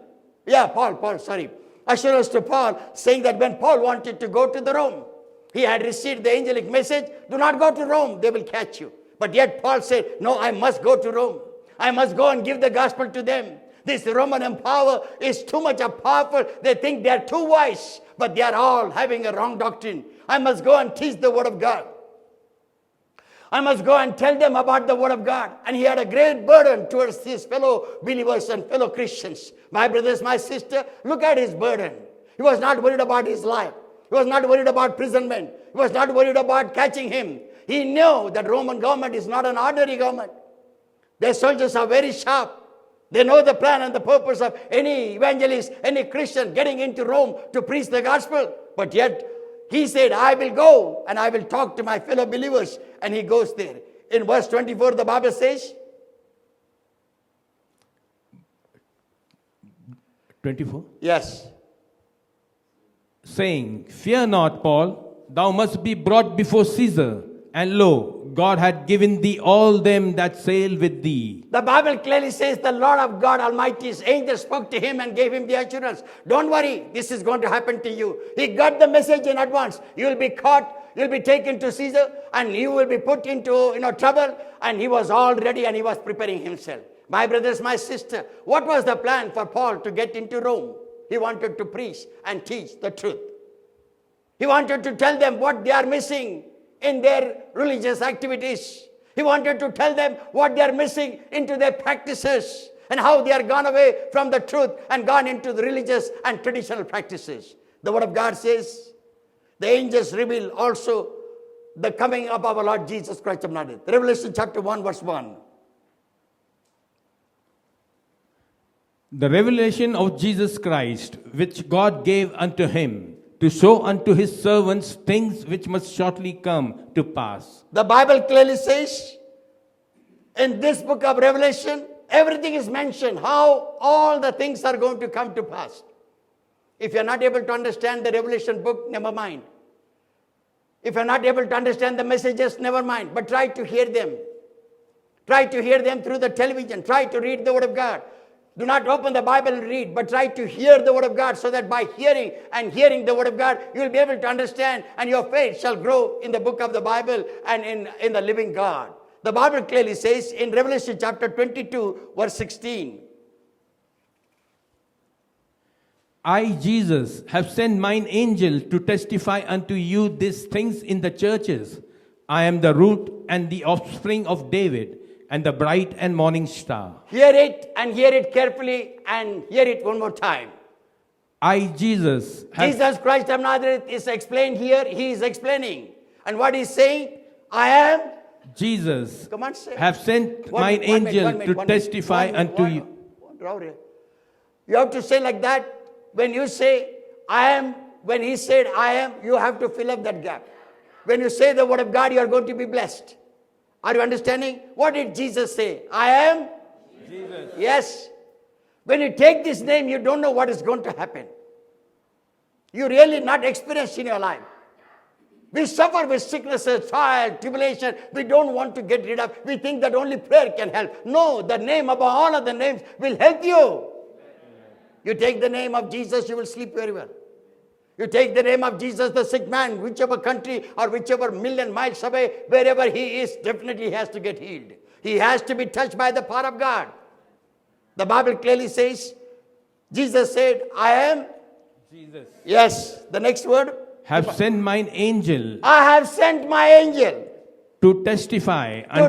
Speaker 1: Assurance to Paul, saying that when Paul wanted to go to the Rome, he had received the angelic message, do not go to Rome, they will catch you. But yet Paul said, no, I must go to Rome. I must go and give the gospel to them. This Roman Empire is too much powerful. They think they are too wise, but they are all having a wrong doctrine. I must go and teach the word of God. I must go and tell them about the word of God. And he had a great burden towards his fellow believers and fellow Christians. My brothers, my sister, look at his burden. He was not worried about his life. He was not worried about imprisonment. He was not worried about catching him. He knew that Roman government is not an ordinary government. Their soldiers are very sharp. They know the plan and the purpose of any evangelist, any Christian getting into Rome to preach the gospel. But yet, he said, I will go and I will talk to my fellow believers. And he goes there. In verse 24, the Bible says,
Speaker 2: 24?
Speaker 1: yes.
Speaker 2: Saying, fear not, Paul, thou must be brought before Caesar. And lo, God had given thee all them that sail with thee.
Speaker 1: The Bible clearly says the Lord of God Almighty's angel spoke to him and gave him the assurance. Don't worry, this is going to happen to you. He got the message in advance. You will be caught, you will be taken to Caesar, and you will be put into trouble. And he was all ready and he was preparing himself. My brothers, my sister, what was the plan for Paul to get into Rome? He wanted to preach and teach the truth. He wanted to tell them what they are missing in their religious activities. He wanted to tell them what they are missing into their practices and how they are gone away from the truth and gone into the religious and traditional practices. The word of God says, the angels reveal also the coming of our Lord Jesus Christ of Nazareth. Revelation chapter 1 verse 1.
Speaker 2: The revelation of Jesus Christ, which God gave unto him, to show unto his servants things which must shortly come to pass.
Speaker 1: The Bible clearly says, in this book of Revelation, everything is mentioned, how all the things are going to come to pass. If you're not able to understand the Revelation book, never mind. If you're not able to understand the messages, never mind. But try to hear them. Try to hear them through the television. Try to read the Word of God. Do not open the Bible and read, but try to hear the Word of God, so that by hearing and hearing the Word of God, you will be able to understand, and your faith shall grow in the book of the Bible and in the living God. The Bible clearly says in Revelation chapter 22, verse 16,
Speaker 2: I, Jesus, have sent mine angel to testify unto you these things in the churches. I am the root and the offspring of David, and the bright and morning star.
Speaker 1: Hear it and hear it carefully and hear it one more time.
Speaker 2: I, Jesus,
Speaker 1: Jesus Christ of Nazareth is explained here. He is explaining. And what he's saying, I am,
Speaker 2: Jesus,
Speaker 1: come on, say.
Speaker 2: have sent mine angel to testify unto you.
Speaker 1: You have to say like that. When you say, I am, when he said, I am, you have to fill up that gap. When you say the word of God, you are going to be blessed. Are you understanding? What did Jesus say? I am Jesus. Yes. When you take this name, you don't know what is going to happen. You really not experienced in your life. We suffer with sicknesses, trial, tribulation. We don't want to get rid of. We think that only prayer can help. No, the name above all other names will help you. You take the name of Jesus, you will sleep very well. You take the name of Jesus, the sick man, whichever country or whichever million miles away, wherever he is, definitely he has to get healed. He has to be touched by the power of God. The Bible clearly says, Jesus said, I am.
Speaker 2: Jesus.
Speaker 1: Yes, the next word.
Speaker 2: Have sent mine angel
Speaker 1: I have sent my angel
Speaker 2: to testify
Speaker 1: to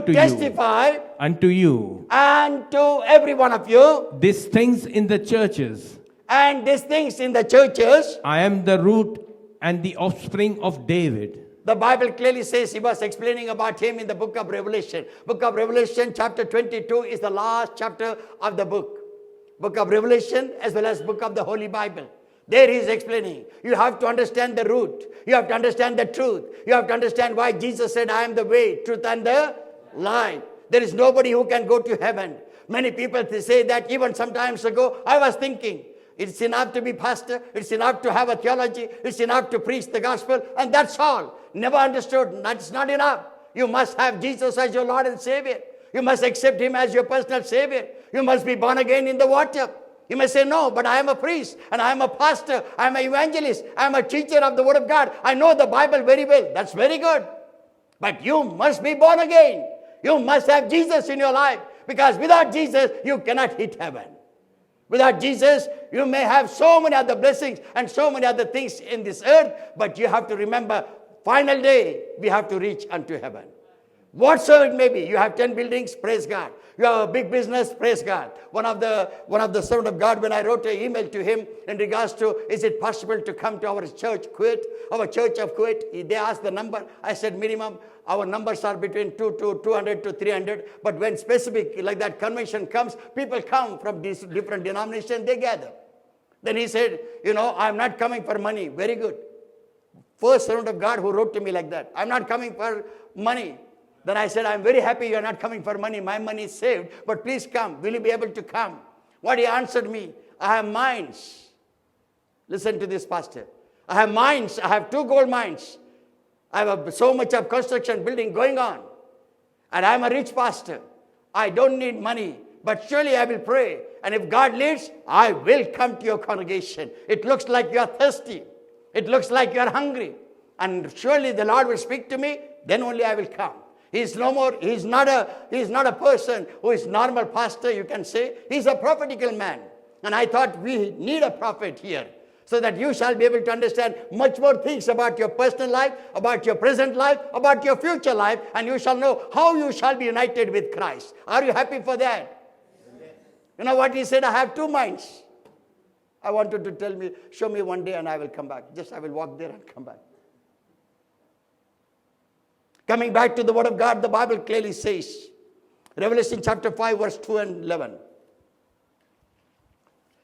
Speaker 2: unto you
Speaker 1: and to every one of you,
Speaker 2: these things in the churches.
Speaker 1: and these things in the churches.
Speaker 2: I am the root and the offspring of David.
Speaker 1: The Bible clearly says, he was explaining about him in the book of Revelation. Book of Revelation chapter 22 is the last chapter of the book. Book of Revelation as well as book of the Holy Bible. There he is explaining. You have to understand the root. You have to understand the truth. You have to understand why Jesus said, I am the way, truth and the life. There is nobody who can go to heaven. Many people say that even some times ago. I was thinking, it's enough to be pastor. It's enough to have a theology. It's enough to preach the gospel. And that's all. Never understood. That's not enough. You must have Jesus as your Lord and Savior. You must accept him as your personal Savior. You must be born again in the water. You may say, no, but I am a priest and I am a pastor. I am an evangelist. I am a teacher of the Word of God. I know the Bible very well. That's very good. But you must be born again. You must have Jesus in your life. Because without Jesus, you cannot hit heaven. Without Jesus, you may have so many other blessings and so many other things in this earth. But you have to remember, final day, we have to reach unto heaven. Whatsoever it may be, you have 10 buildings, praise God. You have a big business, praise God. One of the servant of God, when I wrote an email to him in regards to, is it possible to come to our church, Kuwait, our church of Kuwait? They asked the number. I said minimum, our numbers are between 200 to 300. But when specific, like that convention comes, people come from these different denominations, they gather. Then he said, I'm not coming for money. Very good. First servant of God who wrote to me like that. I'm not coming for money. Then I said, I'm very happy you're not coming for money. My money is saved. But please come. Will you be able to come? What he answered me, I have mines. Listen to this, pastor. I have mines. I have 2 gold mines. I have so much of construction building going on. And I'm a rich pastor. I don't need money. But surely I will pray. And if God leads, I will come to your congregation. It looks like you are thirsty. It looks like you are hungry. And surely the Lord will speak to me. Then only I will come. He's not a person who is normal pastor, you can say. He's a prophetical man. And I thought we need a prophet here, so that you shall be able to understand much more things about your personal life, about your present life, about your future life, and you shall know how you shall be united with Christ. Are you happy for that? Amen. You know what he said? I have 2 minds. I wanted to show me one day and I will come back. I will walk there and come back. Coming back to the Word of God, the Bible clearly says, Revelation chapter 5, verse 2 and 11.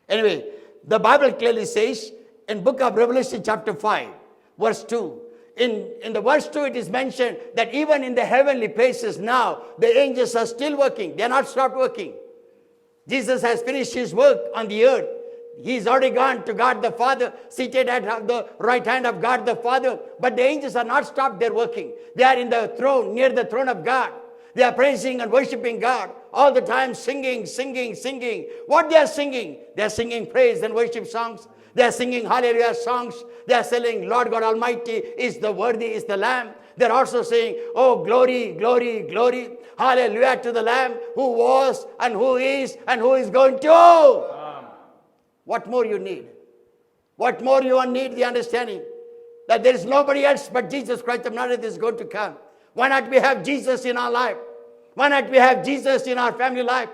Speaker 1: Anyway, the Bible clearly says, in book of Revelation chapter 5, verse 2, in the verse 2 it is mentioned that even in the heavenly places now, the angels are still working. They are not stopped working. Jesus has finished his work on the earth. He's already gone to God the Father, seated at the right hand of God the Father. But the angels are not stopped their working. They are in the throne, near the throne of God. They are praising and worshiping God all the time, singing. What they are singing? They are singing praise and worship songs. They are singing hallelujah songs. They are saying, Lord God Almighty is the worthy, is the Lamb. They are also saying, oh, glory, glory, glory. Hallelujah to the Lamb who was and who is going to. What more you need? What more you need? The understanding that there is nobody else but Jesus Christ of Nazareth is going to come. Why not we have Jesus in our life? Why not we have Jesus in our family life?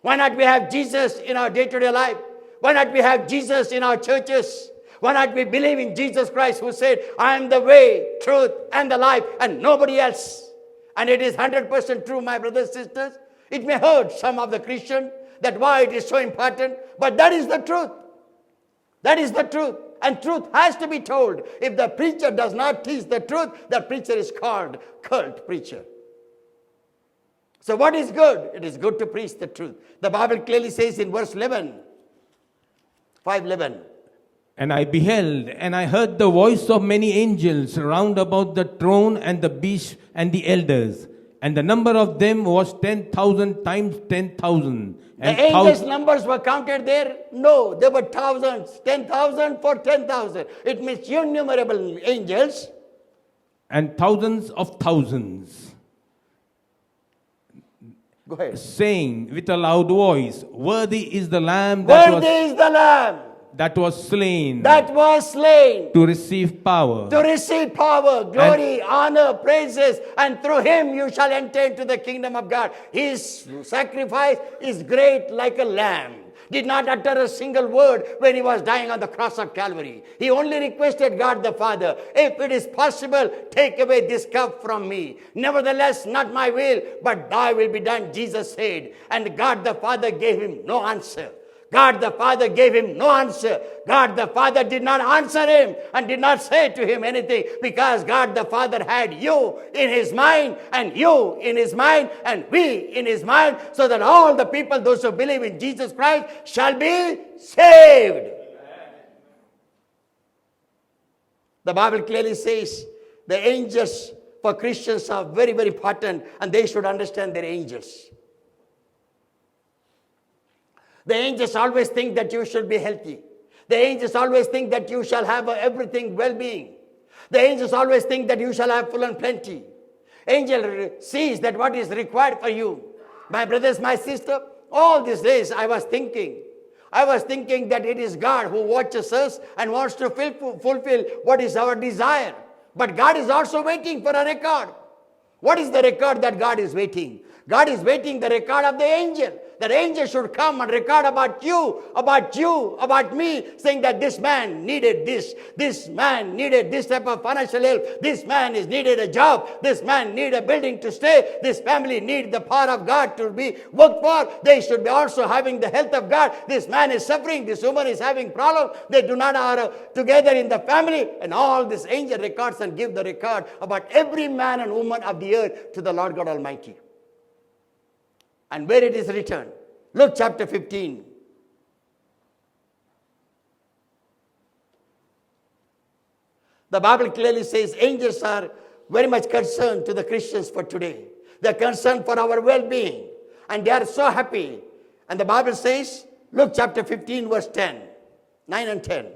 Speaker 1: Why not we have Jesus in our day-to-day life? Why not we have Jesus in our churches? Why not we believe in Jesus Christ who said, I am the way, truth, and the life, and nobody else. And it is 100% true, my brothers and sisters. It may hurt some of the Christians that why it is so important, but that is the truth. That is the truth. And truth has to be told. If the preacher does not teach the truth, the preacher is called cult preacher. So what is good? It is good to preach the truth. The Bible clearly says in verse 11, 5:11.
Speaker 2: And I beheld, and I heard the voice of many angels round about the throne and the beast and the elders. And the number of them was 10,000 times 10,000.
Speaker 1: The angels' numbers were counted there? No, there were thousands. 10,000 for 10,000. It means innumerable angels.
Speaker 2: And thousands of thousands.
Speaker 1: Go ahead.
Speaker 2: saying with a loud voice, "Worthy is the Lamb
Speaker 1: Worthy is the Lamb
Speaker 2: that was slain
Speaker 1: that was slain
Speaker 2: to receive power
Speaker 1: to receive power, glory, honor, praises, and through him you shall enter into the kingdom of God. His sacrifice is great like a lamb. Did not utter a single word when he was dying on the cross of Calvary. He only requested God the Father, if it is possible, take away this cup from me. Nevertheless, not my will, but thy will be done, Jesus said. And God the Father gave him no answer. God the Father gave him no answer. God the Father did not answer him and did not say to him anything, because God the Father had you in his mind and you in his mind and we in his mind, so that all the people, those who believe in Jesus Christ, shall be saved. The Bible clearly says the angels for Christians are very, very important, and they should understand their angels. The angels always think that you should be healthy. The angels always think that you shall have everything well-being. The angels always think that you shall have full and plenty. Angel sees that what is required for you. My brothers, my sister, all these days I was thinking that it is God who watches us and wants to fulfill what is our desire. But God is also waiting for a record. What is the record that God is waiting? God is waiting the record of the angel. That angel should come and record about you, about me, saying that this man needed this man needed this type of financial help, this man is needed a job, this man need a building to stay, this family need the power of God to be worked for, they should be also having the health of God, this man is suffering, this woman is having problems, they do not are together in the family, and all this angel records and give the record about every man and woman of the earth to the Lord God Almighty. And where it is written, Luke chapter 15. The Bible clearly says angels are very much concerned to the Christians for today. They are concerned for our well-being. And they are so happy. And the Bible says, Luke chapter 15 verse 10, 9 and 10.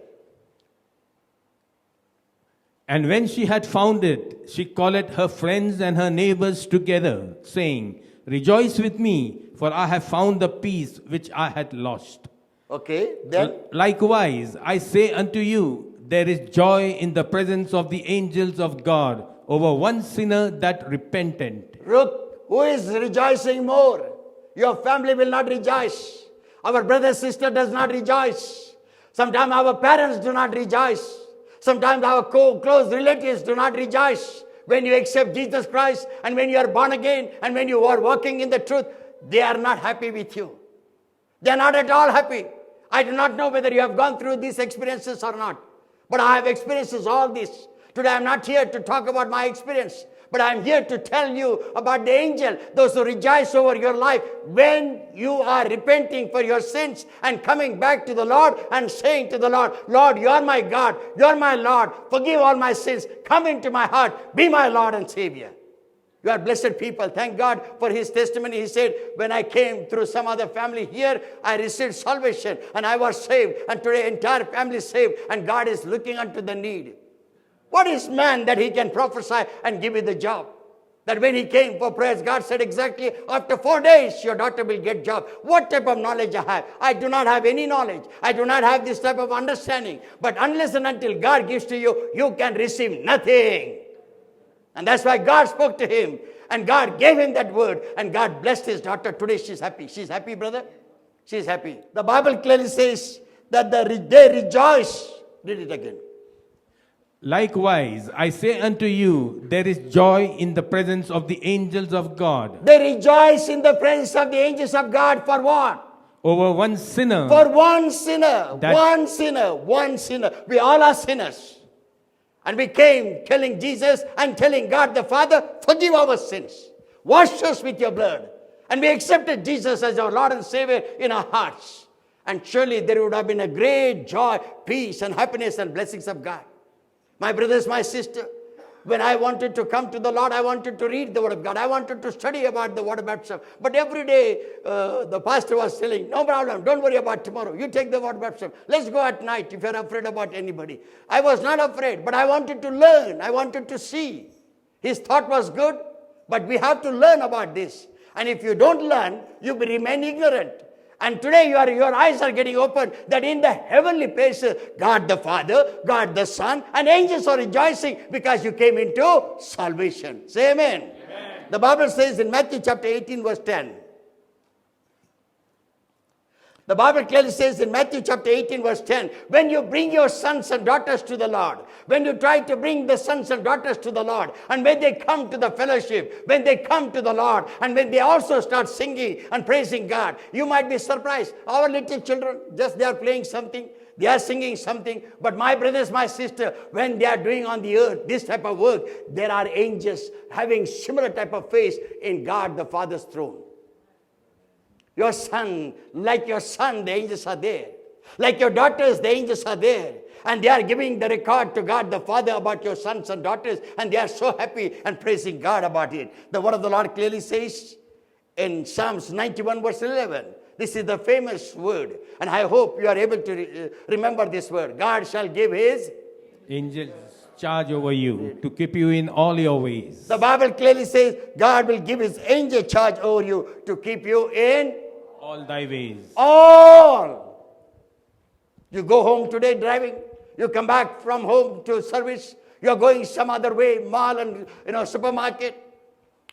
Speaker 2: And when she had found it, she called her friends and her neighbors together, saying, "Rejoice with me, for I have found the peace which I had lost."
Speaker 1: Okay, then
Speaker 2: Likewise, I say unto you, there is joy in the presence of the angels of God over one sinner that repented.
Speaker 1: Ruth, who is rejoicing more? Your family will not rejoice. Our brother, sister does not rejoice. Sometimes our parents do not rejoice. Sometimes our close relatives do not rejoice. When you accept Jesus Christ and when you are born again and when you are walking in the truth, they are not happy with you. They are not at all happy. I do not know whether you have gone through these experiences or not. But I have experienced all this. Today I am not here to talk about my experience. But I am here to tell you about the angel, those who rejoice over your life when you are repenting for your sins and coming back to the Lord and saying to the Lord, "Lord, you are my God, you are my Lord, forgive all my sins, come into my heart, be my Lord and Savior." You are blessed people. Thank God for his testimony. He said, when I came through some other family here, I received salvation and I was saved. And today entire family is saved and God is looking unto the need. What is man that he can prophesy and give you the job? That when he came for prayers, God said exactly, after 4 days, your daughter will get job. What type of knowledge I have? I do not have any knowledge. I do not have this type of understanding. But unless and until God gives to you, you can receive nothing. And that's why God spoke to him. And God gave him that word. And God blessed his daughter. Today she's happy. She's happy, brother? She's happy. The Bible clearly says that they rejoice. Read it again.
Speaker 2: Likewise, I say unto you, there is joy in the presence of the angels of God.
Speaker 1: They rejoice in the presence of the angels of God for what?
Speaker 2: Over one sinner.
Speaker 1: For one sinner.
Speaker 2: That-
Speaker 1: One sinner. We all are sinners. And we came telling Jesus and telling God the Father, forgive our sins. Wash us with your blood. And we accepted Jesus as our Lord and Savior in our hearts. And surely there would have been a great joy, peace and happiness and blessings of God. My brothers, my sister, when I wanted to come to the Lord, I wanted to read the Word of God. I wanted to study about the Word of baptism. But every day, the pastor was telling, no problem, don't worry about tomorrow. You take the Word of baptism. Let's go at night if you're afraid about anybody. I was not afraid, but I wanted to learn. I wanted to see. His thought was good, but we have to learn about this. And if you don't learn, you will remain ignorant. And today your eyes are getting opened that in the heavenly places, God the Father, God the Son, and angels are rejoicing because you came into salvation. Say amen. Amen. The Bible says in Matthew chapter 18 verse 10. The Bible clearly says in Matthew chapter 18 verse 10, when you bring your sons and daughters to the Lord, when you try to bring the sons and daughters to the Lord, and when they come to the fellowship, when they come to the Lord, and when they also start singing and praising God, you might be surprised. Our little children, just they are playing something, they are singing something, but my brothers, my sister, when they are doing on the earth this type of work, there are angels having similar type of face in God the Father's throne. Your son, like your son, the angels are there. Like your daughters, the angels are there. And they are giving the record to God the Father about your sons and daughters. And they are so happy and praising God about it. The word of the Lord clearly says in Psalms 91 verse 11. This is the famous word. And I hope you are able to remember this word. God shall give his
Speaker 2: angels charge over you to keep you in all your ways.
Speaker 1: The Bible clearly says God will give his angel charge over you to keep you in
Speaker 2: all thy ways.
Speaker 1: all. You go home today driving. You come back from home to service. You are going some other way, mall and supermarket.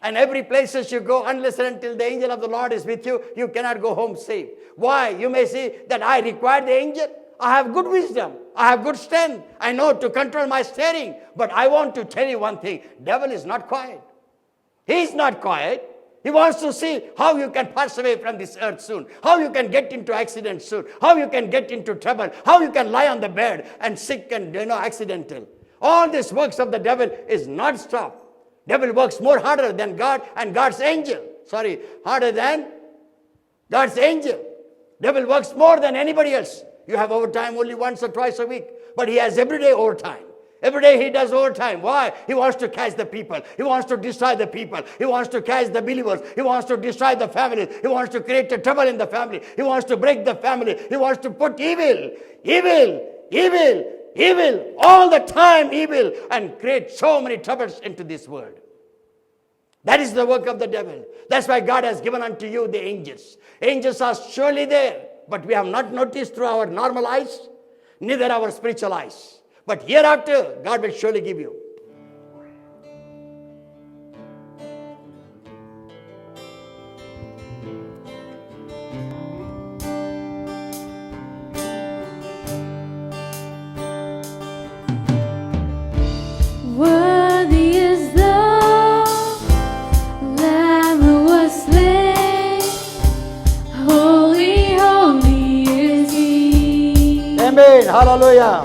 Speaker 1: And every places you go, unless and until the angel of the Lord is with you, you cannot go home safe. Why? You may say that I require the angel. I have good wisdom. I have good strength. I know to control my steering. But I want to tell you one thing. Devil is not quiet. He is not quiet. He wants to see how you can pass away from this earth soon. How you can get into accident soon. How you can get into trouble. How you can lie on the bed and sick and accidental. All these works of the devil is not stop. Devil works more harder than God and God's angel. Harder than God's angel. Devil works more than anybody else. You have overtime only once or twice a week. But he has every day overtime. Every day he does overtime. Why? He wants to catch the people. He wants to destroy the people. He wants to catch the believers. He wants to destroy the family. He wants to create a trouble in the family. He wants to break the family. He wants to put evil, all the time evil, and create so many troubles into this world. That is the work of the devil. That's why God has given unto you the angels. Angels are surely there, but we have not noticed through our normal eyes, neither our spiritual eyes. But hereafter, God will surely give you.
Speaker 4: Worthy is the Lamb who was slain. Holy, holy is He.
Speaker 1: Amen. Hallelujah.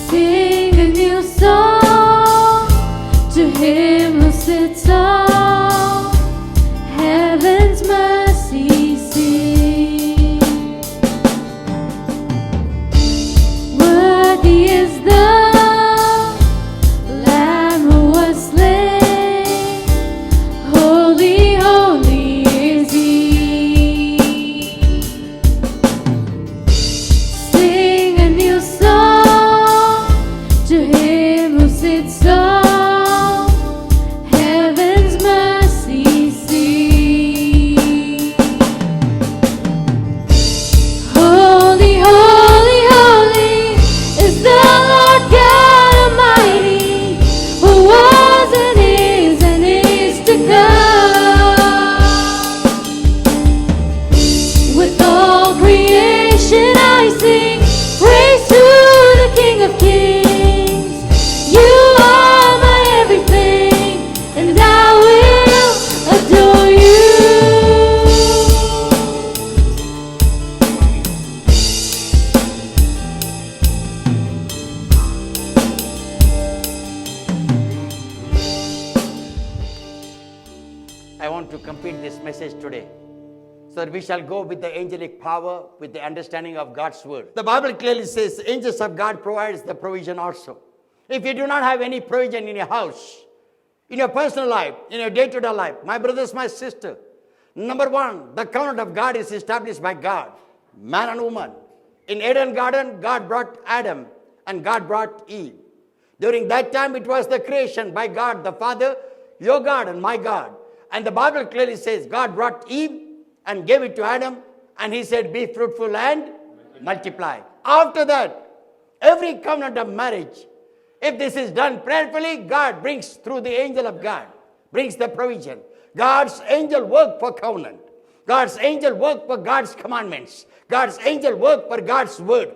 Speaker 4: Sing a new song to Him who sits on heaven's mercy seat. Worthy is the Lamb who was slain. Holy, holy is He. Sing a new song to Him who sits on heaven's mercy seat. Holy, holy, holy is the Lord God Almighty, who was and is to come. With all creation I sing praise to the King of Kings. You are my everything, and I will adore you.
Speaker 1: I want to complete this message today, so that we shall go with the angelic power, with the understanding of God's word. The Bible clearly says angels of God provides the provision also. If you do not have any provision in your house, in your personal life, in your day-to-day life, my brothers, my sister, number one, the covenant of God is established by God, man and woman. In Eden garden, God brought Adam and God brought Eve. During that time, it was the creation by God the Father, your God and my God. And the Bible clearly says God brought Eve and gave it to Adam, and he said, be fruitful and multiply. After that, every covenant of marriage, if this is done prayerfully, God brings through the angel of God, brings the provision. God's angel work for covenant. God's angel work for God's commandments. God's angel work for God's word.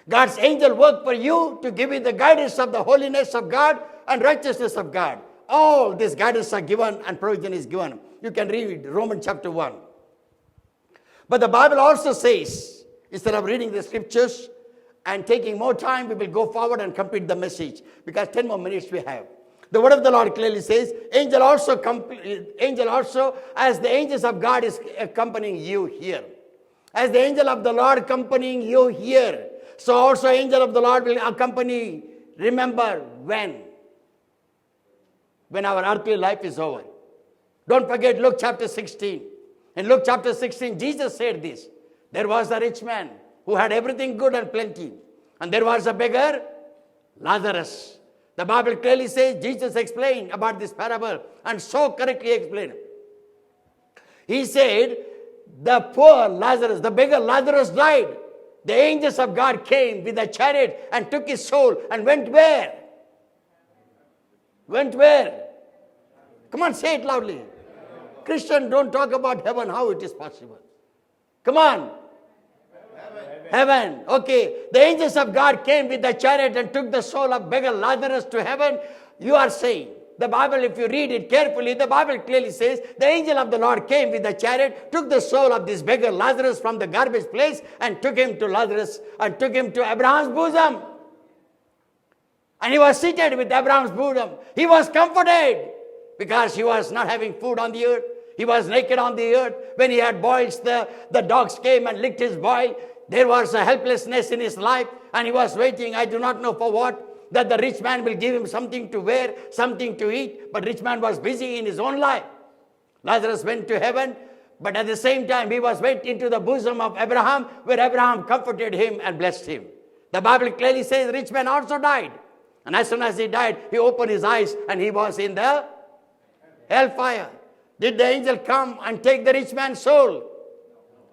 Speaker 1: God's angel work for you to give you the guidance of the holiness of God and righteousness of God. All this guidance are given and provision is given. You can read Romans chapter 1. But the Bible also says, instead of reading the scriptures and taking more time, we will go forward and complete the message, because 10 more minutes we have. The word of the Lord clearly says, angel also, as the angels of God is accompanying you here. As the angel of the Lord accompanying you here, so also angel of the Lord will accompany, remember, when our earthly life is over. Don't forget Luke chapter 16. In Luke chapter 16, Jesus said this. There was a rich man who had everything good and plenty. And there was a beggar, Lazarus. The Bible clearly says, Jesus explained about this parable, and so correctly explained. He said, the poor Lazarus, the beggar Lazarus died. The angels of God came with a chariot and took his soul and went where? Went where? Come on, say it loudly. Christian, don't talk about heaven, how it is possible. Come on. Heaven. Okay. The angels of God came with the chariot and took the soul of beggar Lazarus to heaven. You are saying, the Bible, if you read it carefully, the Bible clearly says, the angel of the Lord came with the chariot, took the soul of this beggar Lazarus from the garbage place and took him to Lazarus and took him to Abraham's bosom. And he was seated with Abraham's bosom. He was comforted because he was not having food on the earth. He was naked on the earth. When he had boils, the dogs came and licked his boil. There was a helplessness in his life, and he was waiting, I do not know for what, that the rich man will give him something to wear, something to eat. But rich man was busy in his own life. Lazarus went to heaven, but at the same time he was went into the bosom of Abraham, where Abraham comforted him and blessed him. The Bible clearly says the rich man also died. And as soon as he died, he opened his eyes and he was in the hellfire. Did the angel come and take the rich man's soul?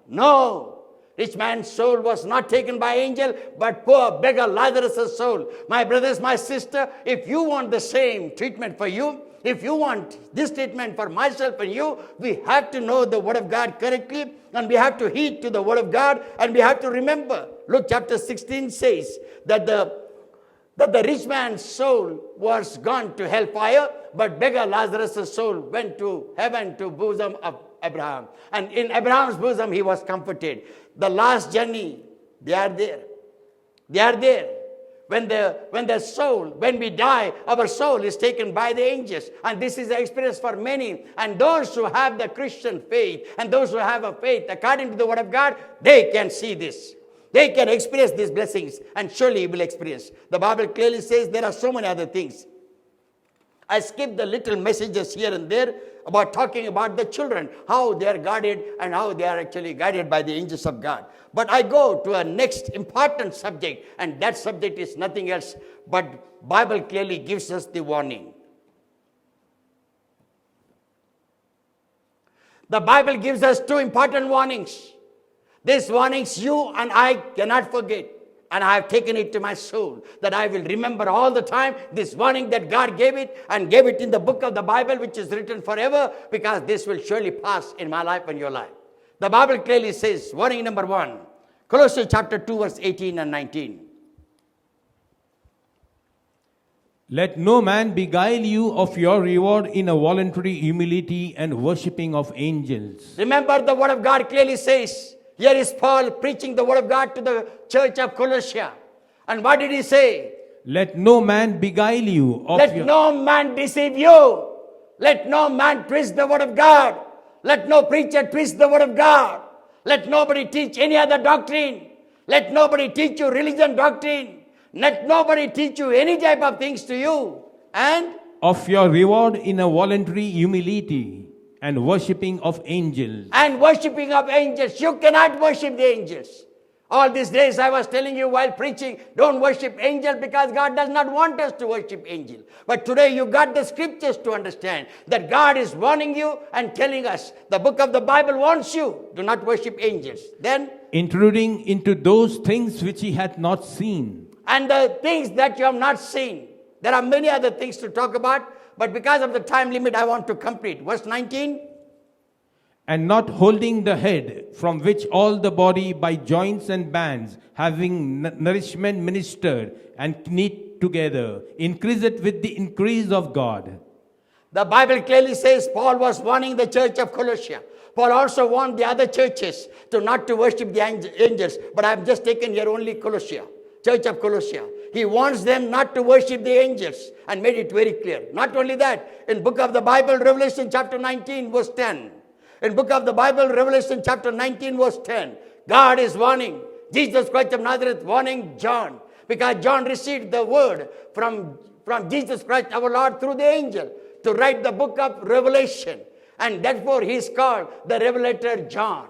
Speaker 1: No. Rich man's soul was not taken by angel, but poor beggar Lazarus' soul. My brothers, my sister, if you want the same treatment for you, if you want this treatment for myself and you, we have to know the word of God correctly, and we have to heed to the word of God, and we have to remember. Luke chapter 16 says that the rich man's soul was gone to hellfire, but beggar Lazarus' soul went to heaven, to bosom of Abraham. And in Abraham's bosom he was comforted. The last journey, they are there. They are there. When we die, our soul is taken by the angels. And this is the experience for many. And those who have the Christian faith, and those who have a faith according to the word of God, they can see this. They can experience these blessings, and surely will experience. The Bible clearly says there are so many other things. I skipped the little messages here and there about talking about the children, how they are guarded and how they are actually guided by the angels of God. But I go to a next important subject, and that subject is nothing else but Bible clearly gives us the warning. The Bible gives us two important warnings. These warnings you and I cannot forget. And I have taken it to my soul, that I will remember all the time this warning that God gave it, and gave it in the book of the Bible, which is written forever, because this will surely pass in my life and your life. The Bible clearly says, warning number 1, Colossians chapter 2, verse 18 and 19.
Speaker 2: Let no man beguile you of your reward in a voluntary humility and worshipping of angels.
Speaker 1: Remember, the word of God clearly says, here is Paul preaching the word of God to the church of Colossia. And what did he say?
Speaker 2: Let no man beguile you of
Speaker 1: Let no man deceive you. Let no man twist the word of God. Let no preacher twist the word of God. Let nobody teach any other doctrine. Let nobody teach you religion doctrine. Let nobody teach you any type of things to you. And
Speaker 2: of your reward in a voluntary humility and worshipping of angels.
Speaker 1: And worshipping of angels. You cannot worship the angels. All these days I was telling you while preaching, don't worship angel because God does not want us to worship angel. But today you got the scriptures to understand that God is warning you and telling us. The book of the Bible warns you, do not worship angels. Then,
Speaker 2: intruding into those things which he hath not seen.
Speaker 1: and the things that you have not seen. There are many other things to talk about, but because of the time limit, I want to complete. Verse 19.
Speaker 2: And not holding the head, from which all the body by joints and bands, having nourishment ministered and knit together, increaseth with the increase of God.
Speaker 1: The Bible clearly says Paul was warning the church of Colossia. Paul also warned the other churches to not to worship the angels. But I have just taken here only Colossia, church of Colossia. He warns them not to worship the angels and made it very clear. Not only that, in book of the Bible, Revelation chapter 19, verse 10. In book of the Bible, Revelation chapter 19, verse 10. God is warning. Jesus Christ of Nazareth warning John. Because John received the word from Jesus Christ our Lord through the angel to write the book of Revelation. And therefore he is called the Revelator John.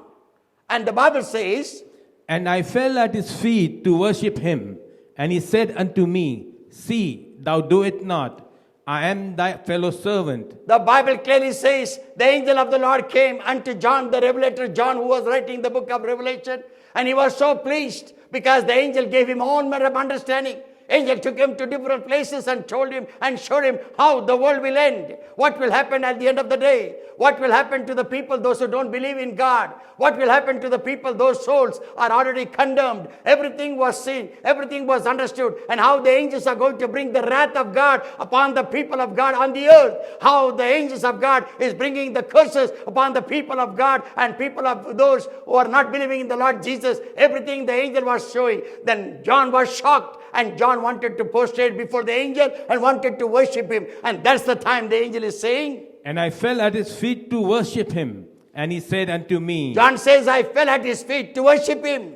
Speaker 1: And the Bible says,
Speaker 2: And I fell at his feet to worship him. And he said unto me, See, thou do it not. I am thy fellow servant.
Speaker 1: the Bible clearly says, the angel of the Lord came unto John, the Revelator John, who was writing the book of Revelation. And he was so pleased because the angel gave him all manner of understanding. Angel took him to different places and told him and showed him how the world will end. What will happen at the end of the day? What will happen to the people, those who don't believe in God? What will happen to the people, those souls are already condemned? Everything was seen. Everything was understood. And how the angels are going to bring the wrath of God upon the people of God on the earth. How the angels of God is bringing the curses upon the people of God and people of those who are not believing in the Lord Jesus. Everything the angel was showing. Then John was shocked. And John wanted to prostrate before the angel and wanted to worship him. And that's the time the angel is saying.
Speaker 2: And I fell at his feet to worship him. And he said unto me.
Speaker 1: John says, I fell at his feet to worship him.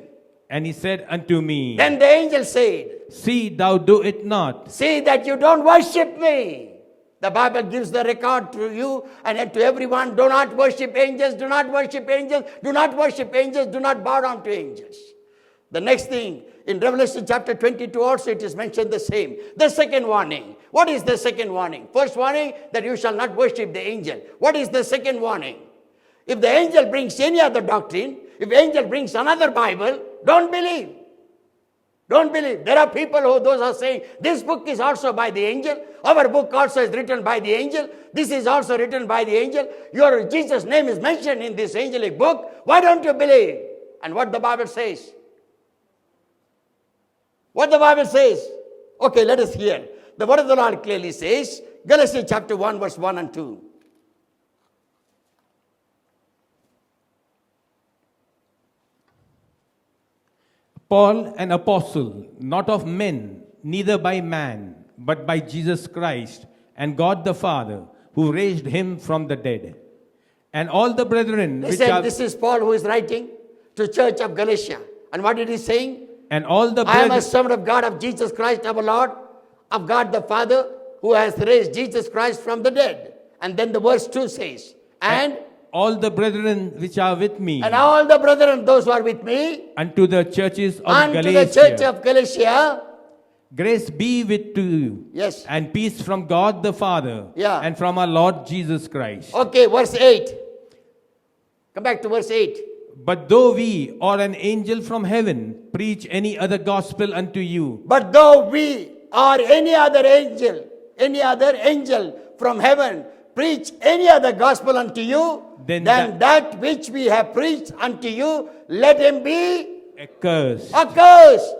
Speaker 2: And he said unto me.
Speaker 1: Then the angel said,
Speaker 2: See, thou do it not.
Speaker 1: see that you don't worship me. The Bible gives the record to you and to everyone. Do not worship angels. Do not worship angels. Do not worship angels. Do not bow down to angels. The next thing, in Revelation chapter 22 also it is mentioned the same. The second warning. What is the second warning? First warning, that you shall not worship the angel. What is the second warning? If the angel brings any other doctrine, if the angel brings another Bible, don't believe. Don't believe. There are people who those are saying, this book is also by the angel. Our book also is written by the angel. This is also written by the angel. Your Jesus' name is mentioned in this angelic book. Why don't you believe? And what the Bible says? What the Bible says? Okay, let us hear. The word of the Lord clearly says, Galatians chapter 1, verse 1 and 2.
Speaker 2: Paul, an apostle, not of men, neither by man, but by Jesus Christ, and God the Father, who raised him from the dead. And all the brethren which
Speaker 1: Listen,
Speaker 2: are...
Speaker 1: this is Paul who is writing to church of Galatia. And what did he saying?
Speaker 2: And all the
Speaker 1: I am a
Speaker 2: brethren...
Speaker 1: servant of God, of Jesus Christ our Lord, of God the Father, who has raised Jesus Christ from the dead. And then the verse 2 says, and
Speaker 2: all the brethren which are with me,
Speaker 1: all the brethren, those who are with me,
Speaker 2: unto the churches of
Speaker 1: unto
Speaker 2: Galatia,
Speaker 1: the church of Galatia,
Speaker 2: grace be with to you,
Speaker 1: yes.
Speaker 2: and peace from God the Father,
Speaker 1: Yeah.
Speaker 2: and from our Lord Jesus Christ.
Speaker 1: Okay, verse 8. Come back to verse 8.
Speaker 2: But though we or an angel from heaven preach any other gospel unto you,
Speaker 1: But though we or any other angel from heaven preach any other gospel unto you,
Speaker 2: Then
Speaker 1: then that which we have preached unto you, let him be
Speaker 2: accursed.
Speaker 1: accursed.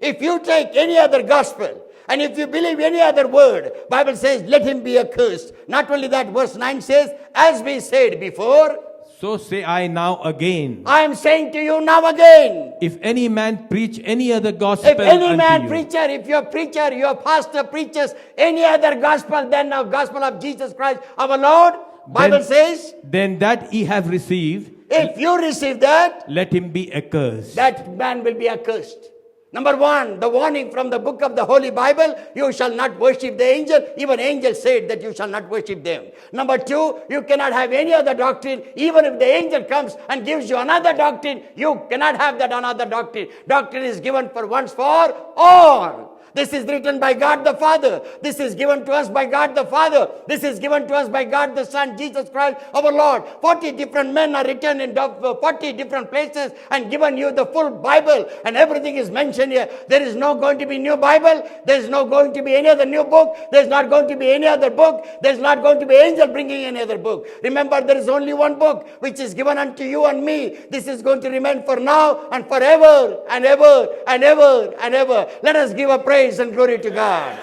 Speaker 1: If you take any other gospel, and if you believe any other word, Bible says, let him be accursed. Not only that, verse 9 says, as we said before,
Speaker 2: So say I now again,
Speaker 1: I am saying to you now again,
Speaker 2: if any man preach any other gospel
Speaker 1: if any
Speaker 2: unto
Speaker 1: man
Speaker 2: you,
Speaker 1: preacher, if your preacher, your pastor preaches any other gospel than the gospel of Jesus Christ our Lord, Bible says,
Speaker 2: then that ye have received,
Speaker 1: if you receive that,
Speaker 2: let him be accursed.
Speaker 1: that man will be accursed. Number one, the warning from the book of the Holy Bible, you shall not worship the angel. Even angels said that you shall not worship them. Number two, you cannot have any other doctrine. Even if the angel comes and gives you another doctrine, you cannot have that another doctrine. Doctrine is given for once for all. This is written by God the Father. This is given to us by God the Father. This is given to us by God the Son, Jesus Christ, our Lord. 40 different men are written in 40 different places and given you the full Bible, and everything is mentioned here. There is no going to be new Bible. There is no going to be any other new book. There is not going to be any other book. There is not going to be angel bringing any other book. Remember, there is only one book which is given unto you and me. This is going to remain for now and forever and ever and ever and ever. Let us give a praise and glory to God.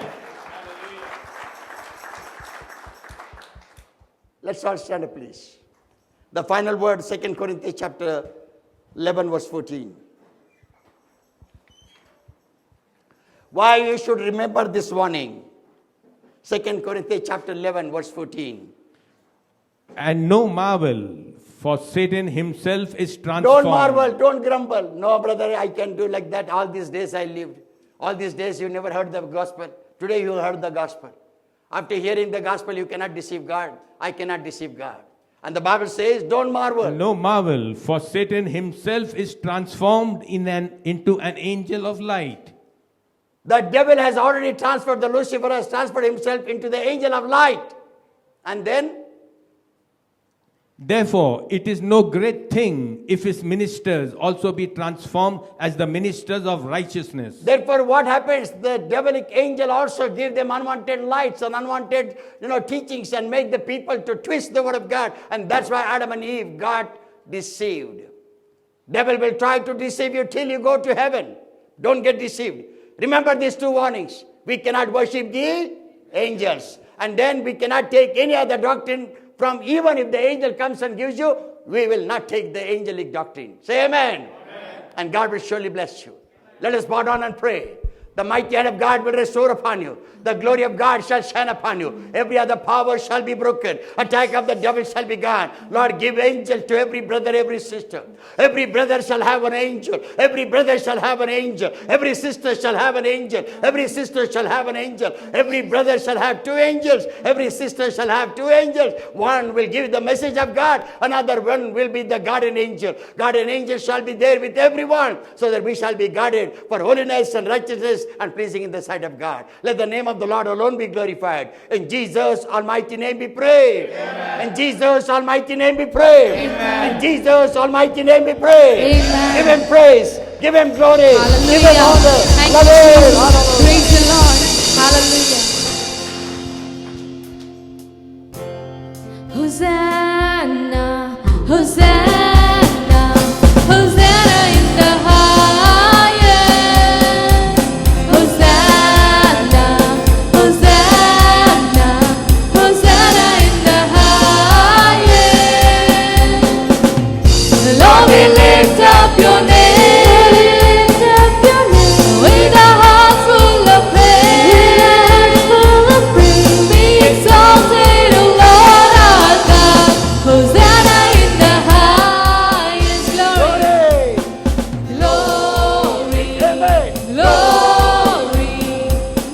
Speaker 1: Let's all stand up, please. The final word, 2 Corinthians chapter 11, verse 14. Why you should remember this warning. 2 Corinthians chapter 11, verse 14.
Speaker 2: And no marvel, for Satan himself is transformed.
Speaker 1: Don't marvel, don't grumble. No, brother, I can do like that. All these days I lived. All these days you never heard the gospel. Today you heard the gospel. After hearing the gospel, you cannot deceive God. I cannot deceive God. And the Bible says, don't marvel.
Speaker 2: No marvel, for Satan himself is transformed into an angel of light.
Speaker 1: The devil has already transferred, the Lucifer has transferred himself into the angel of light. And then,
Speaker 2: Therefore, it is no great thing if his ministers also be transformed as the ministers of righteousness.
Speaker 1: therefore what happens? The devilic angel also give them unwanted lights and unwanted teachings and make the people to twist the word of God. And that's why Adam and Eve got deceived. Devil will try to deceive you till you go to heaven. Don't get deceived. Remember these two warnings. We cannot worship the angels. And then we cannot take any other doctrine from, even if the angel comes and gives you, we will not take the angelic doctrine. Say amen. And God will surely bless you. Let us bow down and pray. The mighty hand of God will restore upon you. The glory of God shall shine upon you. Every other power shall be broken. Attack of the devil shall be gone. Lord, give angels to every brother, every sister. Every brother shall have an angel. Every brother shall have an angel. Every sister shall have an angel. Every sister shall have an angel. Every brother shall have two angels. Every sister shall have two angels. One will give the message of God. Another one will be the guardian angel. Guardian angel shall be there with everyone, so that we shall be guarded for holiness and righteousness and pleasing in the sight of God. Let the name of the Lord alone be glorified. In Jesus' almighty name be praised. Amen. In Jesus' almighty name be praised. Amen. In Jesus' almighty name be praised.
Speaker 4: Amen.
Speaker 1: Give him praise. Give him glory.
Speaker 4: Hallelujah.
Speaker 1: Give him honor.
Speaker 4: Thank
Speaker 1: Love
Speaker 4: you,
Speaker 1: him.
Speaker 4: Jesus.
Speaker 1: Hallelujah.
Speaker 4: Praise the Lord. Hallelujah. Hosanna, Hosanna, Hosanna in the highest. Hosanna, Hosanna, Hosanna in the highest. Lord, we lift up your name. With a heart full of praise, be exalted, O Lord our God. Hosanna in the highest. Glory, glory, glory,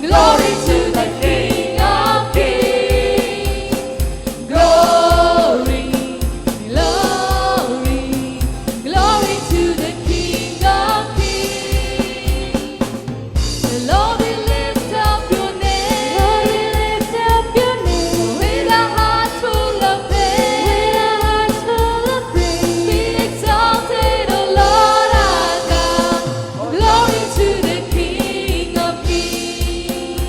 Speaker 4: glory to the King of Kings. Glory, glory, glory to the King of Kings. Lord, we lift up your name. Lord, we lift up your name. With a heart full of praise, be exalted, O Lord our God. Glory to the King of Kings.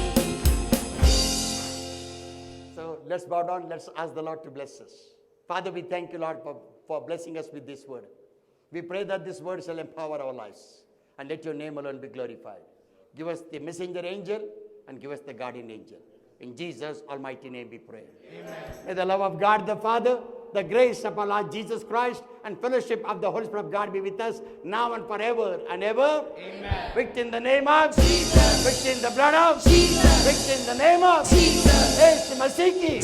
Speaker 1: So let's bow down. Let's ask the Lord to bless us. Father, we thank you, Lord, for blessing us with this word. We pray that this word shall empower our lives, and let your name alone be glorified. Give us the messenger angel and give us the guardian angel. In Jesus' almighty name we pray. Amen. May the love of God the Father, the grace of our Lord Jesus Christ, and fellowship of the Holy Spirit of God be with us now and forever and ever. Amen. Victory in the name of Jesus. Victory in the blood of Jesus. Victory in the name of Jesus. Yesu Masih ki.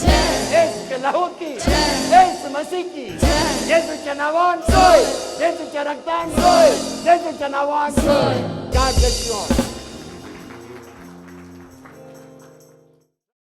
Speaker 1: Yesu ke lahu ki. Yesu Masih ki. Yesu ke nawan soy. Yesu ke raktan soy. Yesu ke nawan soy. God bless you all.